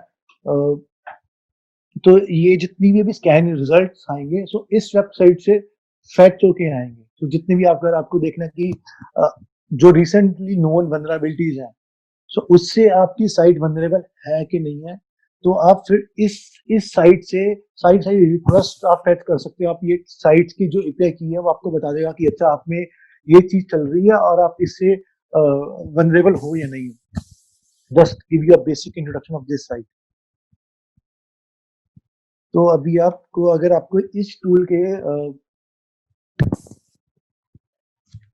तो ये जितनी भी अभी स्कैन रिजल्ट्स आएंगे, सो इस वेबसाइट से फैक्ट होके आएंगे। तो जितने भी आप, अगर आपको देखना कि जो रिसेंटली नोन वनरेबिलिटीज है, सो उससे आपकी साइट वनरेबल है कि नहीं है, तो आप फिर इस साइट से साइट साइट रिक्वेस्ट आप फेच कर सकते हो। आप ये साइट की जो एपीआई की है वो आपको बता देगा कि अच्छा आप में ये चीज चल रही है और आप इससे वनरेबल हो या नहीं हो। Just give you a basic introduction of this site. तो अभी आपको, अगर आपको इस टूल के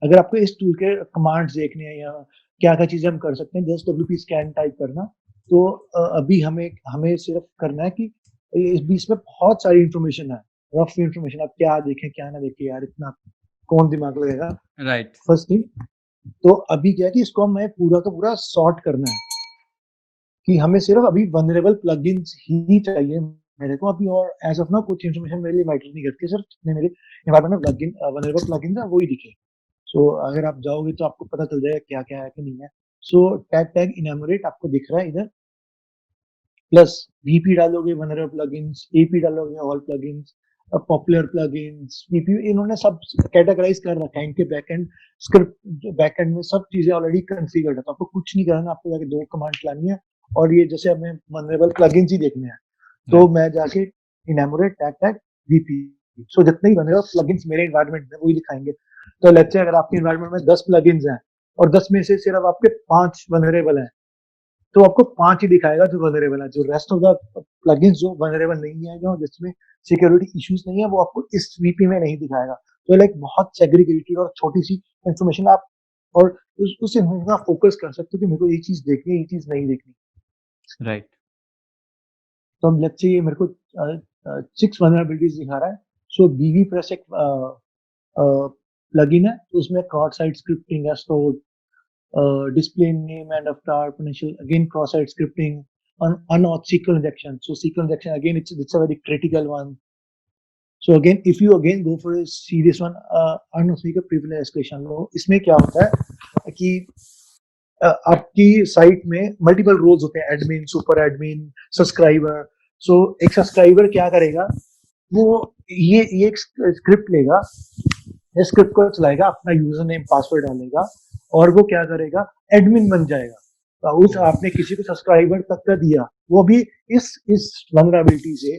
अगर आपको इस टूल के कमांड्स देखने हैं या क्या क्या चीजें हम कर सकते हैं, जस्ट WP स्कैन टाइप करना। तो अभी हमें हमें सिर्फ करना है कि इस बीच में बहुत सारी इंफॉर्मेशन है, रफ इंफॉर्मेशन, आप क्या देखें क्या ना देखें यार, इतना कौन दिमाग लगेगा। राइट। फर्स्ट थिंग, तो अभी क्या है कि इसको हमें पूरा का पूरा सॉर्ट करना है कि हमें सिर्फ अभी वनरेबल प्लगइन्स ही चाहिए मेरे को अभी, और एज ऑफ नाउ कुछ इंफॉर्मेशन मेरे लिए मैटर नहीं करती, सिर्फ जितने मेरे एनवायरमेंट में प्लगइन वनरेबल प्लगइन्स है वो ही दिखे। सो अगर आप जाओगे तो आपको पता चल जाएगा क्या क्या है कि नहीं है। सो टैग टैग इनैमोरेट आपको दिख रहा है इधर, प्लस VP डालोगे वनरेबल प्लगइन्स, AP डालोगे all plugins, popular plugins, VP, इन्होंने सब कैटेगराइज कर रखा है। इनके बैकएंड स्क्रिप्ट, बैकएंड में सब चीजें ऑलरेडी कॉन्फ़िगर्ड है, तो आपको कुछ नहीं करना, आपको जाके 2 कमांड लानी है। और ये जैसे हमें वनरेबल प्लगइन्स ही देखने हैं, तो मैं जाके इनैमोरेट टैग टैग VP, सो जितने ही वनरेबल प्लगइन्स मेरे एनवायरनमेंट में वही दिखाएंगे। तो लेट्स से अगर आपके एनवायरनमेंट में 10 प्लगइन्स हैं और 10 में से सिर्फ आपके 5 वनरेबल हैं, तो आपको 5 ही दिखाएगा जो वनरेबल है। जो रेस्ट ऑफ द प्लगइन्स जो वनरेबल नहीं है, जो जिसमें सिक्योरिटी इश्यूज नहीं है, वो आपको इस VP में नहीं दिखाएगा। तो लाइक बहुत सेग्रीगेटेड और छोटी सी इंफॉर्मेशन आप, और उस इंफॉर्मेशन का फोकस कर सकते हो कि मेरे को ये चीज देखनी है, ये चीज नहीं देखनी। राइट। तो हम लेट्स से ये मेरे को 6 वनरेबिलिटीज दिखा रहा है। सो BV प्रेस एक प्लगइन है, तो उसमें क्रॉस साइट स्क्रिप्टिंग है, stored display name and avatar potential, again cross-site scripting, unauth SQL injection. So SQL injection again, it's a very critical one. So again, if you again go for a serious one, unauth privilege escalation लो, इसमें क्या होता है कि आपकी site में multiple roles होते हैं, admin, super admin, subscriber. सो एक सब्सक्राइबर क्या करेगा, वो ये एक स्क्रिप्ट लेगा, इस स्क्रिप्ट को चलाएगा, अपना यूजर नेम पासवर्ड डालेगा और वो क्या करेगा, एडमिन बन जाएगा। तो उस आपने किसी को सब्सक्राइबर तक का दिया, वो भी इस वनरेबिलिटी से,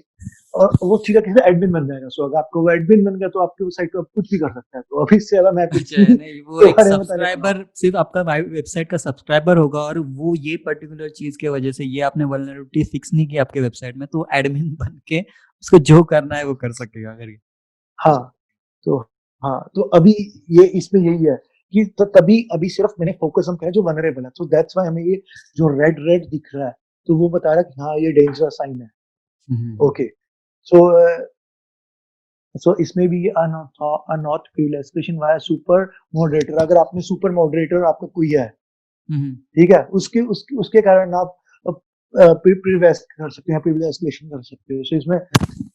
और वो सीधा किसी एडमिन बन जाएगा। सो अगर आपको वो एडमिन बन गया तो आपके साइट पे कुछ भी कर सकता है। तो अभी इससे ज्यादा मैं कुछ नहीं, वो एक सब्सक्राइबर सिर्फ आपका वेबसाइट का सब्सक्राइबर होगा, और वो ये पर्टिकुलर चीज के वजह से ये आपने वल्नरेबिलिटी फिक्स नहीं की आपके वेबसाइट में, तो एडमिन बन के उसको जो करना है वो कर सकेगा। अगर हाँ, तो हाँ, तो अभी ये इसमें यही है कि तो तभी अभी सिर्फ मैंने फोकस हम करें जो वनरेबल है, so that's why हमें ये जो रेड दिख रहा है तो वो बता रहा है कि हाँ ये डेंजरस साइन है. ओके, सो सो इसमें भी unauth privilege question via super moderator. अगर आपने सुपर मॉडरेटर आपका कोई है, ठीक है, उसके उसके उसके कारण आप प्रिविलेज कर सकते हैं, प्रिविलेज एस्केलेशन कर सकते हो. सो इसमें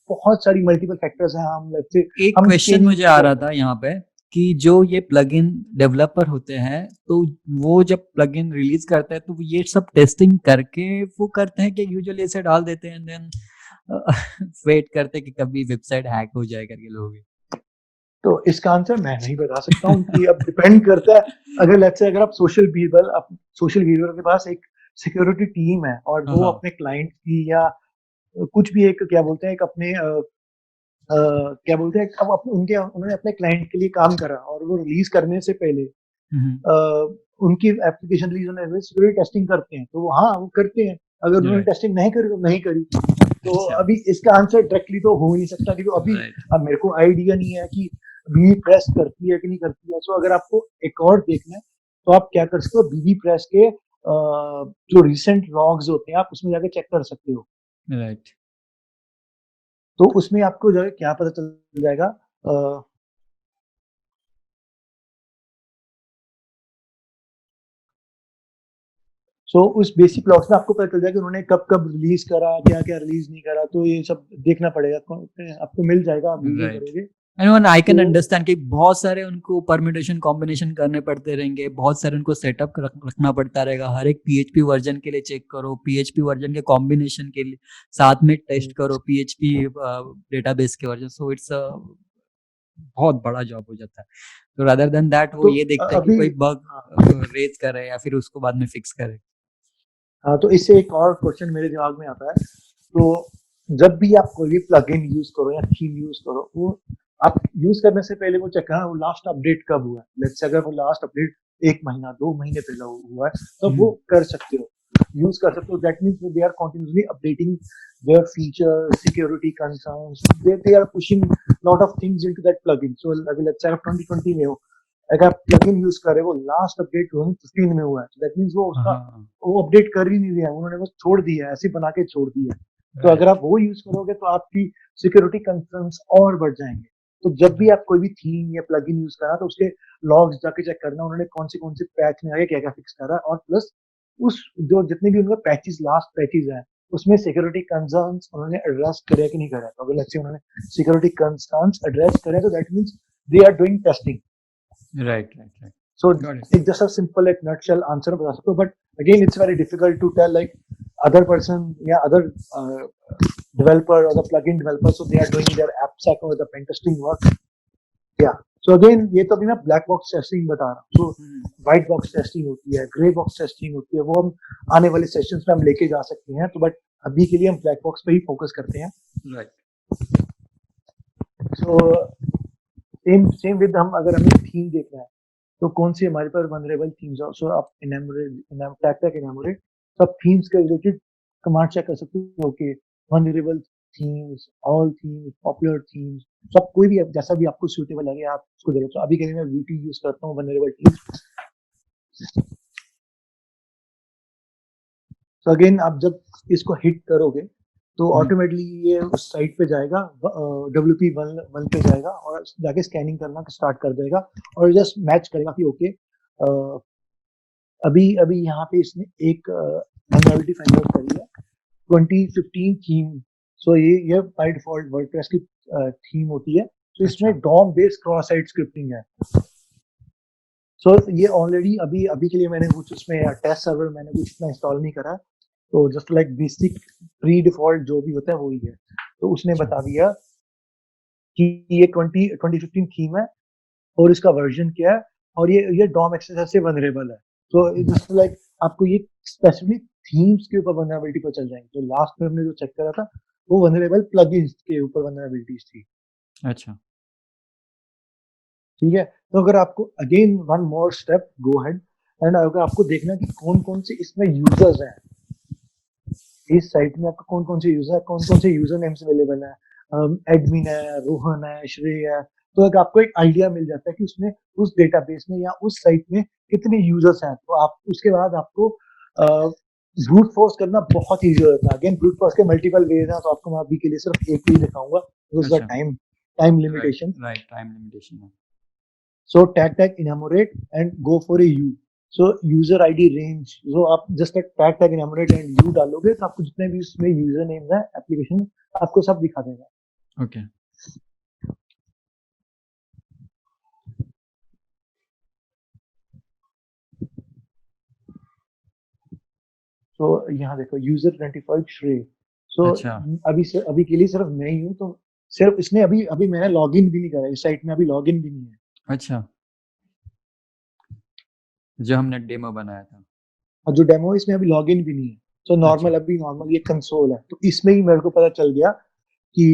बहुत सारी मल्टीपल फैक्टर्स हैं. हम लेट्स से एक क्वेश्चन मुझे आ रहा था यहाँ पे कि जो ये प्लगइन डेवलपर होते हैं तो वो जब प्लगइन रिलीज करते हैं तो ये सब टेस्टिंग करके वो करते हैं कि यूजुअली ऐसे डाल देते हैं देन वेट करते हैं कि कभी वेबसाइट हैक हो जाए करके लोग. तो इसका आंसर मैं नहीं बता सकता हूँ कि अब डिपेंड करता है. अगर लेट्स से अगर आप सोशल वीवर के पास एक सिक्योरिटी टीम है और वो हाँ. अपने क्लाइंट की या कुछ भी एक क्या बोलते हैं एक अपने क्या बोलते हैं अब उन्होंने अपने क्लाइंट के लिए काम करा और वो रिलीज करने से पहले उनकी एप्लीकेशन रिलीज होने से सिक्योरिटी टेस्टिंग करते हैं, तो हाँ वो करते हैं. अगर उन्होंने टेस्टिंग नहीं करी तो नहीं करी. तो अभी इसका आंसर डायरेक्टली तो हो ही नहीं सकता क्योंकि अभी अब मेरे को आइडिया नहीं है कि बीवी प्रेस करती है कि नहीं करती है. सो अगर आपको एक और देखना है तो आप क्या कर सकते हो, बीवी प्रेस के जो रिसेंट लॉग्स होते हैं आप उसमें जाके चेक कर सकते हो. राइट. तो उसमें आपको जो है क्या पता चल जाएगा. सो उस बेसिक लॉग्स में आपको पता चल जाएगा कि उन्होंने कब कब रिलीज करा, क्या क्या रिलीज नहीं करा. तो ये सब देखना पड़ेगा, आपको मिल जाएगा, आप गूगल करोगे. एंड आई कैन अंडरस्टैंड कि बहुत सारे उनको परम्यूटेशन कॉम्बिनेशन करने पड़ते रहेंगे, बहुत सारे उनको सेटअप रखना पड़ता रहेगा. हर एक पीएचपी वर्जन के लिए चेक करो, पीएचपी वर्जन के कॉम्बिनेशन के लिए साथ में टेस्ट करो पीएचपी डेटाबेस के वर्जन. सो इट्स बहुत बड़ा जॉब हो जाता है. तो रादर देन दैट वो तो ये देखता है कि कोई बग रेज करे या फिर उसको बाद में फिक्स करे. हाँ, तो इससे एक और क्वेश्चन मेरे दिमाग में आता है. तो जब भी आप कोई भी प्लगइन यूज करो या थीम यूज करो, वो आप यूज करने से पहले वो चेक करना वो लास्ट अपडेट कब हुआ है. लेट्स से अगर वो लास्ट अपडेट 1 महीना 2 महीने पहले हुआ है तो वो कर सकते हो, यूज कर सकते हो. That means they are continuously updating their features, security concerns. They are pushing lot of things into that plugin. So let's say 2020 में हो, अगर आप प्लगइन यूज कर रहे हो, लास्ट अपडेट 2015 में हुआ है, दैट मींस वो उसका वो अपडेट कर ही नहीं दिया, उन्होंने बस छोड़ दिया है, ऐसे बना के छोड़ दिया. तो अगर आप वो यूज करोगे तो आपकी सिक्योरिटी कंसर्न्स और बढ़ जाएंगे. तो जब भी आप कोई भी थीम या प्लगइन यूज करा तो उसके लॉग्स जाके चेक करना उन्होंने कौन से पैच में आगे क्या क्या फिक्स करा, और प्लस उस जो जितने भी उनका पैचेस लास्ट पैचेस है उसमें सिक्योरिटी कंसर्न्स उन्होंने एड्रेस करे कि नहीं करा. तो अगर लेट्स से उन्होंने सिक्योरिटी कंसर्न्स एड्रेस करे तो that means they are doing testing. Right. So it's just a simple like nutshell answer बता सकते हो, but again it's very difficult to tell like other person या other developer or the plugin developer, so they are doing their AppSec or the pen testing work. Yeah. So again ये तो अभी मैं black box testing बता रहा हूँ. So white box testing होती है, grey box testing होती है, वो हम आने वाले सेशंस में हम लेके जा सकते हैं. तो बट अभी के लिए हम black box पे ही फोकस करते हैं. Right. So सेम विद हम अगर हमें थीम देखना है तो कौन सी हमारे पास वनरेबल थीम्स है. सो आप इनैमोरेट सब थीम्स के रिलेटेड कमांड चेक कर सकते हो. Okay, vulnerable themes, all themes, popular themes, सब कोई भी जैसा भी आपको सूटेबल लगे आप उसको देखो. तो अभी के लिए मैं वीटी यूज करता हूँ वनरेबल थीम्स. तो अगेन आप जब इसको हिट करोगे तो ऑटोमेटिकली ये उस साइट पे जाएगा, WP1 पे जाएगा और जाके स्कैनिंग करना स्टार्ट कर देगा और जस्ट मैच करेगा कि ओके अभी यहाँ पे इसने एक वल्नरेबिलिटी फाइंड आउट करी है 2015 थीम. सो ये बाय डिफॉल्ट वर्डप्रेस की थीम होती है. तो इसमें DOM based cross site scripting है. सो ये ऑलरेडी अभी के लिए मैंने कुछ उसमें टेस्ट सर्वर मैंने कुछ इतना इंस्टॉल नहीं करा. तो just like basic pre default जो भी होता है वही है. तो उसने बता दिया कि ये 2015 थीम है और इसका वर्जन क्या है और ये डॉम एक्सेस से वनरेबल है. तो जस्ट लाइक आपको ये स्पेसिफिक थीम्स के ऊपर वनरेबिलिटी पर चल जाएंगे. तो लास्ट में हमने जो चेक करा था वो वनरेबल प्लगइन्स के ऊपर वनरेबिलिटीज थी. अच्छा, ठीक है. तो अगर आपको again one more step go ahead and अगर आपको देखना कि कौन कौन से इसमें यूजर्स हैं, इस साइट में आपको कौन कौन से यूजर नेम्स अवेलेबल है. एडमिन है, रोहन है, श्रेय है, तो एक आपको एक आइडिया मिल जाता है कि उसमें उस डेटाबेस में या उस साइट में कितने यूजर्स हैं। तो आप उसके बाद आपको ब्रूट फोर्स करना बहुत ईजी हो जाता है। अगेन ब्रूट फोर्स के मल्टीपल वेज हैं, तो आपको मैं अभी के लिए सिर्फ एक ही दिखाऊंगा, बिकॉज़ द अच्छा। Time limitation. Right, time limitation है। So tag enumerate and go for a U. So user ID range. So आप just tag enumerate and U डालोगे तो आपको जितने भी उसमें यूजर नेम है एप्लीकेशन आपको सब दिखा देगा। ओके। तो यहाँ देखो यूजर आइडेंटिफाइड श्रेय। सो अच्छा। अभी के लिए सिर्फ मैं ही हूँ, तो सिर्फ इसने अभी अभी मैंने लॉगिन भी नहीं करा, इस साइट में अभी लॉगिन भी नहीं है। अच्छा, जो हमने डेमो बनाया था। और जो डेमो है इसमें अभी लॉगिन भी नहीं है। तो नॉर्मल अच्छा। अभी नॉर्मल ये कंसोल है, तो इसमें ही मेरे को पता चल गया कि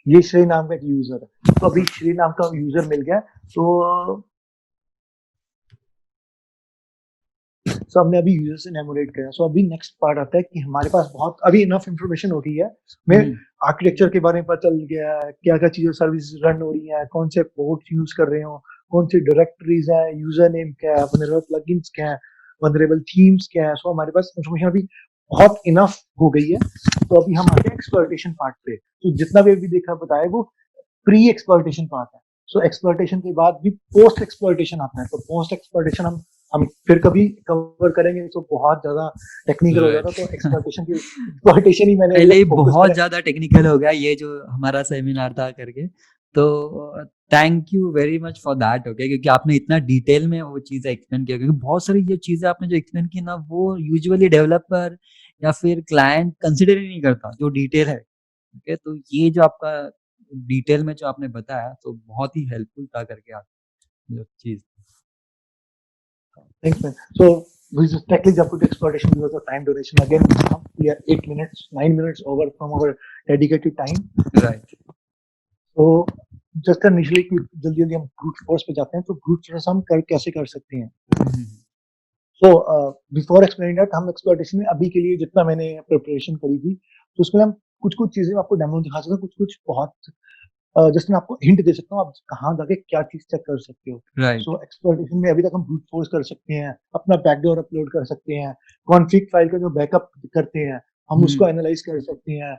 ये श्री नाम का एक यूजर है। तो अभी श्री नाम का यूजर मिल गया। तो हमने अभी यूजर से एनोमरेट किया। सो अभी नेक्स्ट पार्ट आता है कि हमारे पास बहुत अभी इनफ इंफॉर्मेशन हो गई है, मैं आर्किटेक्चर के बारे में पता चल गया है, क्या क्या चीजें सर्विस रन हो रही है, कौन से पोर्ट यूज कर रहे हो, कौन सी डायरेक्टरीज है, यूजर नेम क्या है, वनरेबल प्लगइन्स क्या है, वनरेबल थीम्स क्या है। सो हमारे पास इंफॉर्मेशन अभी बहुत इनफ हो गई है। तो अभी हम आते हैं एक्सप्लॉयटेशन पार्ट पे। तो जितना भी अभी देखा बताया वो प्री एक्सप्लॉयटेशन पार्ट है। सो एक्सप्लॉयटेशन के बाद भी पोस्ट एक्सप्लॉयटेशन आता है। तो पोस्ट एक्सप्लॉयटेशन हम फिर कभी कवर करेंगे, तो बहुत ज्यादा टेक्निकल हो जाता है। तो एक्सप्लॉयटेशन की एक्सप्लॉयटेशन ही मैंने पहले ही फोकस बहुत करा। ज्यादा टेक्निकल हो गया ये जो हमारा सेमिनार था करके, तो thank you very much for that. Okay, क्योंकि आपने इतना डिटेल में वो चीज़ें एक्सप्लेन किया, क्योंकि बहुत सारी ये चीज़ें आपने जो एक्सप्लेन की ना वो यूजुअली डेवलपर या फिर क्लाइंट कंसिडर ही नहीं करता जो डिटेल है। ओके, तो ये जो आपका डिटेल में जो आपने बताया तो बहुत ही हेल्पफुल था करके आप जो चीज़। Thanks, man. So we just tackle the put exploitation because of time duration. Again, we are 8 minutes, 9 minutes over from our dedicated time. Right. तो जस्ट इनिशियली जल्दी जल्दी हम ब्रूट फोर्स पे जाते हैं। तो ब्रूट फोर्स हम कैसे कर सकते हैं। सो बिफोर एक्सप्लेनिंग दैट, हम एक्सप्लॉयटेशन में अभी के लिए जितना मैंने प्रिपरेशन करी थी, तो उसमें हम कुछ कुछ चीजें आपको डेमो दिखा सकते हैं, कुछ कुछ बहुत जस्ट मैं आपको हिंट दे सकता हूँ, आप कहाँ जाके क्या चीज चेक कर सकते हो। राइट। सो एक्सप्लॉयटेशन में अभी तक हम ब्रूट फोर्स कर सकते हैं, अपना बैकडोर अपलोड कर सकते हैं, कॉन्फ़िग फाइल का जो बैकअप करते हैं हम उसको एनालाइज कर सकते हैं।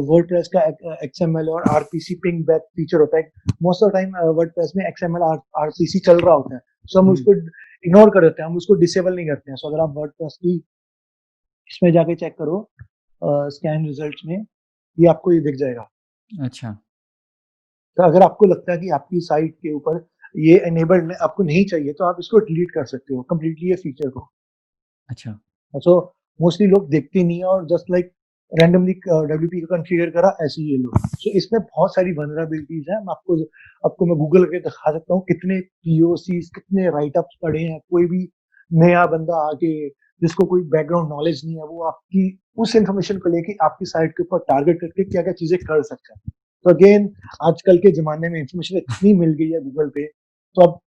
वर्डप्रेस का XML और RPC पिंग बैक फीचर होता है। मोस्ट ऑफ टाइम वर्डप्रेस में XML RPC चल रहा होता है, सो हम उसको इग्नोर कर देते हैं, हम उसको डिसेबल नहीं करते हैं। सो अगर आप वर्डप्रेस की इसमें जाके चेक करो स्कैन रिजल्ट्स में, ये आपको ये दिख जाएगा। अच्छा। तो अगर आपको लगता है कि आपकी साइट के ऊपर ये एनेबल्ड आपको नहीं चाहिए, तो आप इसको डिलीट कर सकते हो कंप्लीटली ये फीचर को। अच्छा। सो मोस्टली लोग देखते नहीं है और जस्ट लाइक रैंडमली WP का कॉन्फ़िगर करा ऐसे ही ये लोग। सो इसमें बहुत सारी वनरेबिलिटीज हैं। मैं आपको मैं गूगल करके दिखा सकता हूँ कितने POCs कितने राइट अप्स पढ़े हैं। कोई भी नया बंदा आके जिसको कोई बैकग्राउंड नॉलेज नहीं है, वो आपकी उस इंफॉर्मेशन को लेके आपकी साइट के ऊपर टारगेट करके क्या क्या चीजें कर सकता है। तो अगेन आजकल के जमाने में इंफॉर्मेशन इतनी मिल गई है गूगल पे, तो आप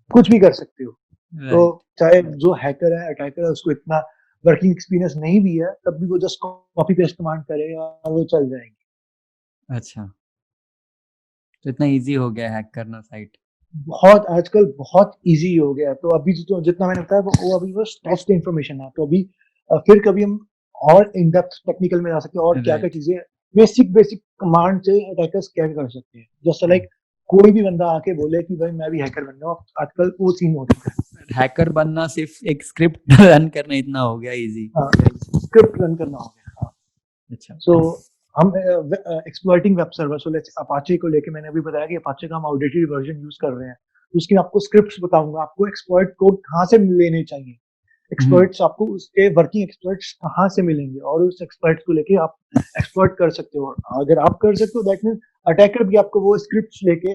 कुछ भी कर सकते हो। तो चाहे जो हैकर है अटैकर है उसको इतना वर्किंग एक्सपीरियंस नहीं भी है, तब भी वो जस्ट कॉपी पेस्ट कमांड करेगा और वो चल जाएंगे। अच्छा, तो इतना इजी हो गया हैक करना साइट। बहुत आजकल बहुत इजी हो गया है। तो अभी तो जितना मैंने बताया वो अभी बस टेस्ट इन्फॉर्मेशन है। तो अभी फिर कभी हम और इन डेप्थ टेक्निकल में जा सकते हैं और क्या क्या चीजें बेसिक कमांड से अटैकर्स क्या कर सकते हैं। जस्ट लाइक कोई भी बंदा आके बोले कि भाई मैं भी हैकर बन रहा हूँ, आजकल वो सीन हो रहा है। हैकर बनना सिर्फ एक स्क्रिप्ट रन करना इतना हो गया इजी। स्क्रिप्ट रन करना हो गया। हाँ। अच्छा। सो हम exploiting web server, so let's Apache को लेके मैंने अभी बताया कि अपाचे का हम आउटडेटेड वर्जन यूज कर रहे हैं। तो उसकी आपको स्क्रिप्ट्स बताऊंगा, आपको एक्सप्लॉइट कोड कहाँ से लेने चाहिए, एक्सप्लॉइट्स आपको उसके वर्किंग एक्सप्लॉइट्स कहाँ से मिलेंगे, और उस एक्सप्लॉइट्स को लेके आप एक्सप्लॉइट कर सकते हो। अगर आप कर सकते हो दैट मींस अटैकर भी आपको वो स्क्रिप्ट्स लेके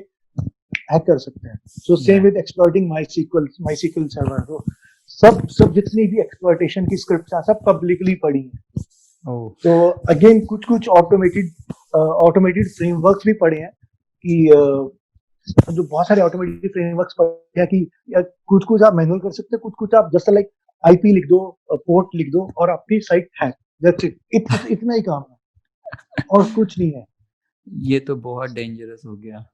हैक कर सकते हैं। So same with exploiting MySQL server. तो सब जितनी भी एक्सप्लॉइटेशन की स्क्रिप्ट्स हैं सब पब्लिकली पड़ी हैं। तो अगेन कुछ कुछ ऑटोमेटेड फ्रेमवर्क्स भी पड़े हैं कि जो बहुत सारे ऑटोमेटेड फ्रेमवर्क्स पड़े हैं कि कुछ कुछ आप मैनुअल कर सकते हैं, कुछ आप जस्ट लाइक IP लिख दो, पोर्ट लिख दो और आपकी साइट हैक। दैट्स इट, इतना ही काम है और कुछ नहीं है। ये तो बहुत डेंजरस हो गया।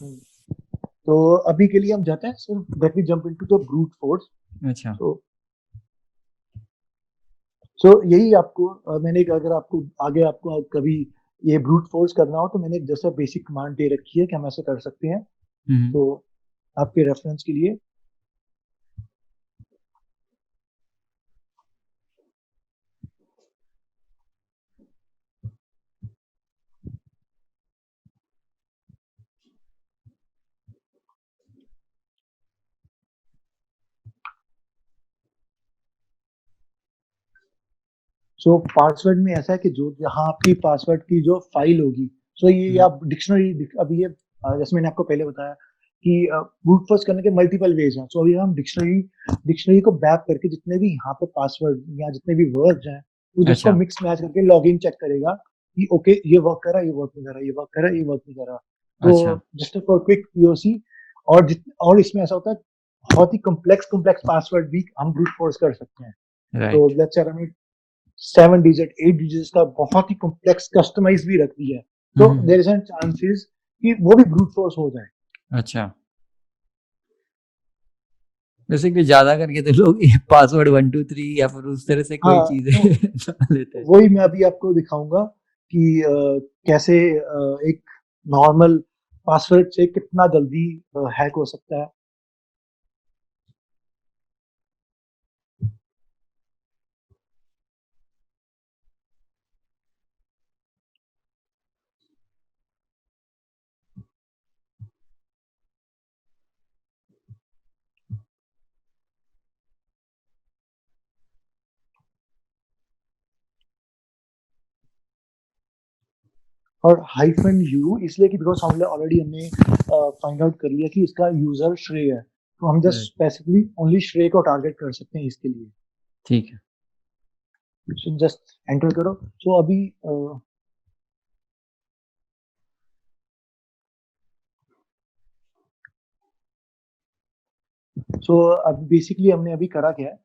तो अभी के लिए हम जाते हैं so let me jump into the brute force. अच्छा सो यही आपको मैंने अगर आपको आगे आपको कभी ये ब्रूट फोर्स करना हो तो मैंने एक जैसा बेसिक कमांड दे रखी है कि हम ऐसे कर सकते हैं। तो आपके रेफरेंस के लिए सो पासवर्ड में ऐसा है कि जो जहाँ आपकी पासवर्ड की जो फाइल होगी सो ये आप डिक्शनरी अभी ये जैसे मैंने आपको पहले बताया कि ब्रूट फोर्स करने के मल्टीपल वेज हैं। सो अभी हम डिक्शनरी को बैक करके जितने भी यहाँ पे पासवर्ड या जितने भी वर्ड्स हैं वो जिसको अच्छा मिक्स मैच करके लॉगिन चेक करेगा कि ओके ये वर्क कर रहा है, ये वर्क नहीं कर रहा, ये वर्क कर रहा है, ये वर्क नहीं कर रहा। अच्छा तो जस्ट फॉर क्विक पीओसी और इसमें ऐसा होता है बहुत ही कॉम्प्लेक्स पासवर्ड भी हम ब्रूट फोर्स कर सकते हैं। तो राइट लेट्स से हमें 7 डिजिट 8 डिजिट का बहुत ही कॉम्प्लेक्स कस्टमाइज भी रख दिया है तो देयर इज एन चांसेस कि वो भी ब्रूट फोर्स हो जाए। अच्छा बेसिकली ज्यादा करके तो लोग पासवर्ड 123 या फिर उस तरह से कोई हाँ चीजें तो डाल लेते हैं। वही मैं अभी आपको दिखाऊंगा कि कैसे एक नॉर्मल पासवर्ड से कितना जल्दी हैक हो सकता है। और हाइफन यू इसलिए कि बिकॉज हमने फाइंड आउट कर लिया कि इसका यूजर श्रेय है तो हम जस्ट Right. स्पेसिफिकली ओनली श्रेय को टारगेट कर सकते हैं इसके लिए। ठीक है सो जस्ट एंटर करो। सो अभी अब बेसिकली हमने अभी करा क्या है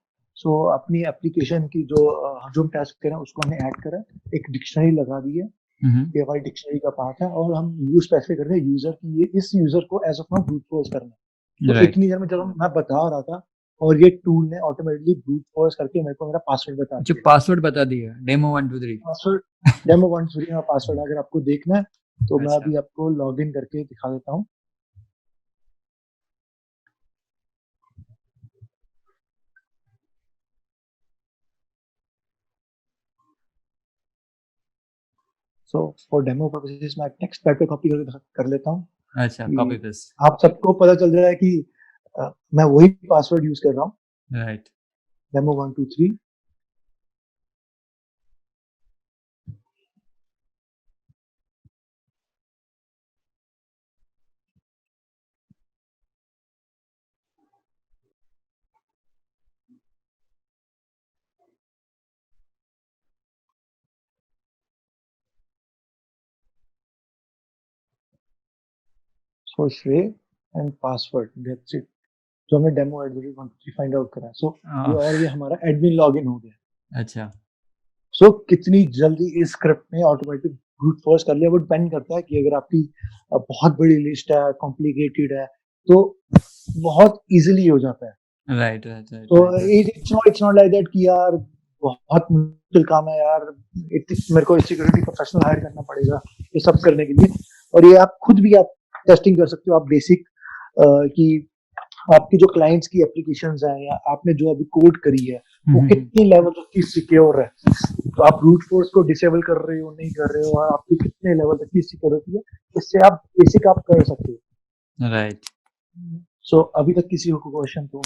अपनी एप्लीकेशन की जो हम टेस्ट करें उसको हमने ऐड करा एक डिक्शनरी लगा दी है ये हमारी डिक्शनरी का पार्ट है और हम यूज स्पेसिफाई कर रहे हैं यूजर की ये इस यूजर को as of now brute force करना है। तो राइट इतनी देर में जब मैं बता रहा था और ये टूल ने ऑटोमेटिकली ब्रूट फोर्स करके मेरे को मेरा पासवर्ड बता अच्छा दिया। पासवर्ड बता दिया डेमो 123 पासवर्ड डेमो 123 का पासवर्ड अगर आपको देखना है तो मैं अच्छा अभी आपको लॉग इन करके दिखा देता हूँ। सो फॉर डेमो पर्पसेस मैं टेक्स्ट पैड पे कॉपी करके कर लेता हूँ अच्छा कि कॉपी पेस्ट आप सबको पता चल रहा है कि मैं वही पासवर्ड यूज कर रहा हूँ राइट डेमो 123। सो श्रेय एंड पासवर्ड दैट्स इट जो हमने डेमो @123 फाइंड आउट करा। सो ये हमारा एडमिन लॉगिन हो गया। अच्छा सो कितनी जल्दी इस स्क्रिप्ट ने ऑटोमेटिक ब्रूट फोर्स कर लिया वो डिपेंड करता है कि अगर आपकी बहुत बड़ी लिस्ट है कॉम्प्लिकेटेड है तो बहुत इजीली हो जाता है। राइट राइट राइट तो इट्स नॉट लाइक दैट कि यार बहुत मुश्किल काम है यार मेरे को सिक्योरिटी प्रोफेशनल हायर करना पड़ेगा ये सब करने के लिए। और ये आप खुद भी आप टेस्टिंग कर सकते हो आप बेसिक कि आपकी जो क्लाइंट्स की एप्लीकेशंस हैं या आपने जो अभी कोड करी है वो कितनी लेवल तक की सिक्योर है। तो आप ब्रूट फोर्स को डिसेबल कर रहे हो नहीं कर रहे हो और आपकी कितने लेवल तक की सिक्योरिटी है इससे आप बेसिक आप कर सकते हो। राइट सो अभी तक किसी को क्वेश्चन तो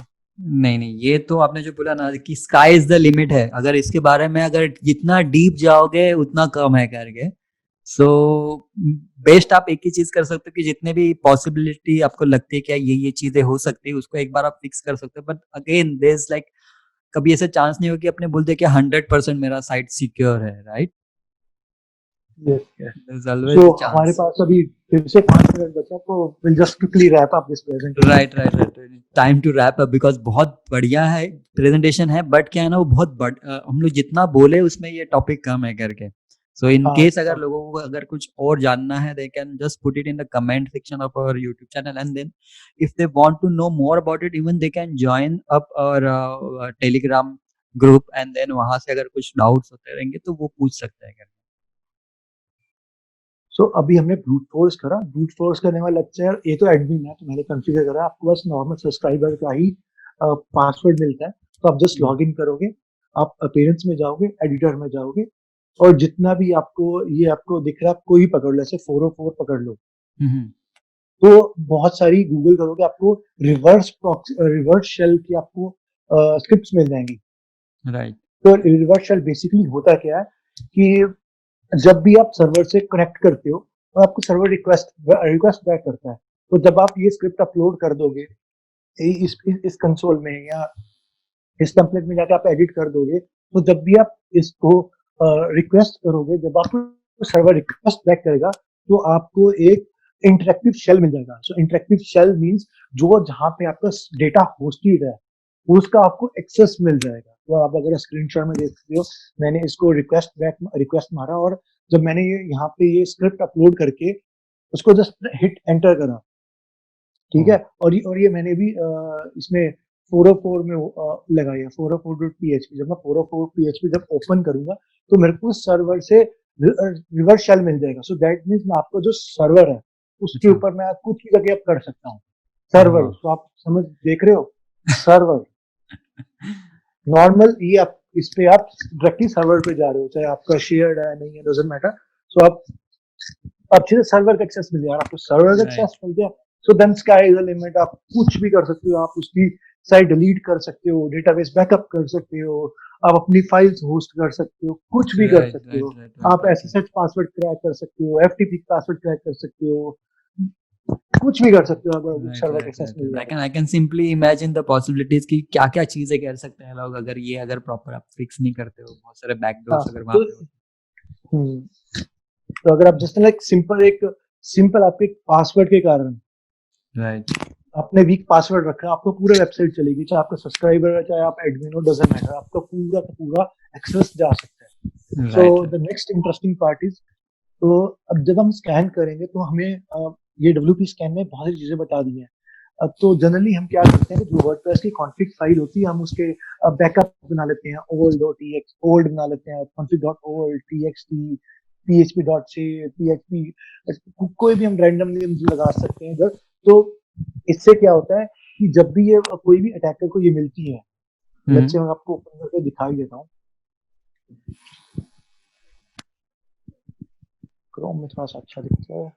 नहीं नहीं ये तो आपने जो बोला ना कि स्काई इज द लिमिट है अगर इसके बारे में अगर जितना डीप जाओगे उतना कम है करके सो बेस्ट आप एक ही चीज कर सकते हो कि जितने भी पॉसिबिलिटी आपको लगती है क्या ये चीजें हो सकती है उसको एक बार आप फिक्स कर सकते हो but again there is like कभी ऐसा चांस नहीं हो कि अपने बोलते कि 100% मेरा साइट सिक्योर है right yes, yes. there's always So a chance हमारे पास अभी फिर से 5 मिनट बचा तो we'll just quickly wrap up this presentation. Right time to wrap up because बहुत बढ़िया है प्रेजेंटेशन है बट क्या है ना वो बहुत हम लोग जितना बोले उसमें ये टॉपिक कम है करके So in हाँ, case अगर हाँ। लोगों को अगर कुछ और जानना है, they can just put it in the comment section of our YouTube channel, and then if they want to know more about it, even they can join up our Telegram group, and then वहां से अगर कुछ doubts होते रहेंगे तो वो पूछ सकते हैं। सो अभी हमने ब्रूट फोर्स करा। ब्रूट फोर्स करने वाला लेक्चर, ये तो एडमिन है तो मैंने कॉन्फ़िगर करा। आपको बस नॉर्मल सब्सक्राइबर का ही पासवर्ड मिलता है, तो आप जस्ट लॉग इन करोगे, आप अपीयरेंस में जाओगे, एडिटर में जाओगे, और जितना भी आपको दिख रहा है, आप कोई भी पकड़ लो, जैसे 404 पकड़ लो, तो बहुत सारी गूगल करोगे, आपको रिवर्स शेल की आपको स्क्रिप्ट्स मिल जाएंगी। राइट। तो रिवर्स शेल बेसिकली होता क्या है कि जब भी आप सर्वर से कनेक्ट करते हो तो आपको सर्वर रिक्वेस्ट बैक करता है। तो जब आप ये स्क्रिप्ट अपलोड कर दोगे इस कंसोल में या इस टेम्पलेट में जाके आप एडिट कर दोगे, तो जब भी आप इसको रिक्वेस्ट करोगे, जब आपको सर्वर रिक्वेस्ट बैक करेगा, तो आपको एक इंटरेक्टिव शेल मिल जाएगा। सो इंटरेक्टिव शेल मींस जो जहाँ पे आपका डेटा होस्टेड है उसका आपको एक्सेस मिल जाएगा। तो आप अगर स्क्रीनशॉट में देख सकते हो, मैंने इसको रिक्वेस्ट मारा, और जब मैंने यहाँ पे ये स्क्रिप्ट अपलोड करके उसको जस्ट हिट एंटर करा, ठीक है, और ये मैंने भी इसमें 404 में लगाया, 404.php। जब मैं 404.php जब ओपन करूंगा तो मेरे को सर्वर से रिवर्स शेल मिल जाएगा। सो दैट मीन्स मैं आपको जो सर्वर है उसके ऊपर मैं कुछ भी जगह कर सकता हूँ। सर्वर, तो आप समझ देख रहे हो, सर्वर नॉर्मल, ये आप इस पे आप डायरेक्टली सर्वर पे जा रहे हो, चाहे आपका शेयर्ड है नहीं है, डजंट मैटर। सो आप सीधे सर्वर का एक्सेस मिल गया, आपको सर्वर का एक्सेस मिल गया, so then sky is the limit. आप कुछ भी कर सकते हो, आप उसकी साइट डिलीट कर सकते हो, डेटाबेस बैकअप कर सकते हो, आप अपनी फाइल्स होस्ट कर सकते हो, कुछ भी कर सकते हो। आप SSH पासवर्ड क्रैक कर सकते हो, FTP पासवर्ड क्रैक कर सकते हो, कुछ भी कर सकते हो अगर सर्वर एक्सेस मिल जाए। I can simply imagine the possibilities कि क्या-क्या चीजें कर सकते हैं लोग अगर प्रॉपर आप फिक्स नहीं करते हो, बहुत सारे बैकडोर्स अगर वहां पे। तो अगर आप जस्ट लाइक सिंपल आपके पासवर्ड के कारण, राइट, आपने वीक पासवर्ड रखा, आपको पूरा वेबसाइट चलेगी, चाहे आपका सब्सक्राइबर है, चाहे आप एडमिन हो, डजंट मैटर, आपका पूरा का पूरा एक्सेस जा सकता है। So the next interesting part is, तो अब जब हम स्कैन करेंगे तो हमें ये WP स्कैन में बहुत सारी चीजें बता दी हैं। अब तो जनरली हम क्या करते हैं, जो वर्डप्रेस की कॉन्फ़िग फाइल होती है, हम उसके बैकअप बना लेते हैं, old बना लेते हैं, config.old, txt, php.c, php, कोई भी हम रैंडमली लगा सकते हैं इधर। तो इससे क्या होता है कि जब भी ये कोई भी अटैकर को ये मिलती है, लेट्स से मैं आपको ओपन करके दिखाई देता हूँ, क्रोम में थोड़ा सा अच्छा दिखता है।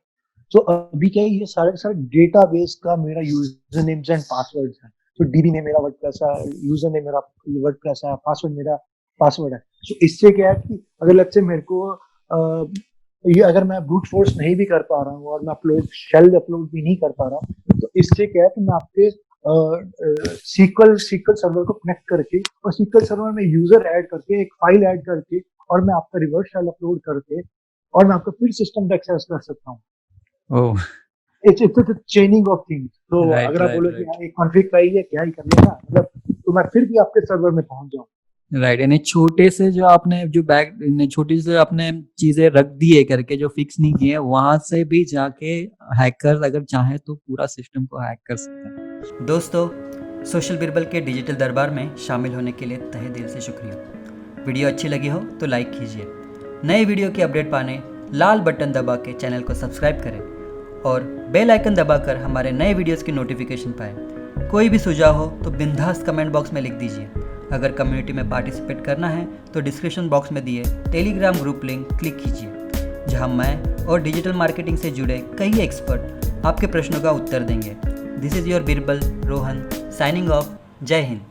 तो अभी क्या है, ये सारे डेटाबेस का मेरा यूजर नेम्स एंड पासवर्ड है। तो डीबी में मेरा वर्डप्रेस है, यूजर नेम मेरा वर्डप्रेस है, पासवर्ड मेरा पासवर्ड है। तो इससे क्या है कि अगर लेट्स से मेरे को ये अगर मैं ब्रूट फोर्स नहीं भी कर पा रहा हूँ और मैं शेल अपलोड भी नहीं कर पा रहा हूँ, तो इससे क्या है कि मैं आपके सीक्वल सर्वर को कनेक्ट करके और सीक्वल सर्वर में यूजर ऐड करके, एक फाइल ऐड करके, और मैं आपका रिवर्स शेल अपलोड करके, और मैं आपका फिर सिस्टम का एक्सेस कर सकता हूँ। It's a chaining of things. तो अगर आप बोलो कि हाँ एक कॉन्फ़िग फाइल है, क्या ही कर लेगा, मतलब तो मैं फिर भी आपके सर्वर में पहुंच जाऊँ। राइट, यानी छोटे से जो आपने छोटी से आपने चीजें रख दी है करके जो फिक्स नहीं किए, वहां से भी जाके हैकर्स अगर चाहे तो पूरा सिस्टम को हैक कर सकते हैं। दोस्तों, सोशल बिरबल के डिजिटल दरबार में शामिल होने के लिए तहे दिल से शुक्रिया। वीडियो अच्छी लगी हो तो लाइक कीजिए। नए वीडियो की अपडेट पाने लाल बटन दबा के चैनल को सब्सक्राइब करें और बेल आइकन दबाकर हमारे नए वीडियोस की नोटिफिकेशन पाएं। कोई भी सुझाव हो तो बिंदास कमेंट बॉक्स में लिख दीजिए। अगर कम्युनिटी में पार्टिसिपेट करना है तो डिस्क्रिप्शन बॉक्स में दिए टेलीग्राम ग्रुप लिंक क्लिक कीजिए, जहां मैं और डिजिटल मार्केटिंग से जुड़े कई एक्सपर्ट आपके प्रश्नों का उत्तर देंगे। This is your Birbal Rohan signing off. जय हिंद।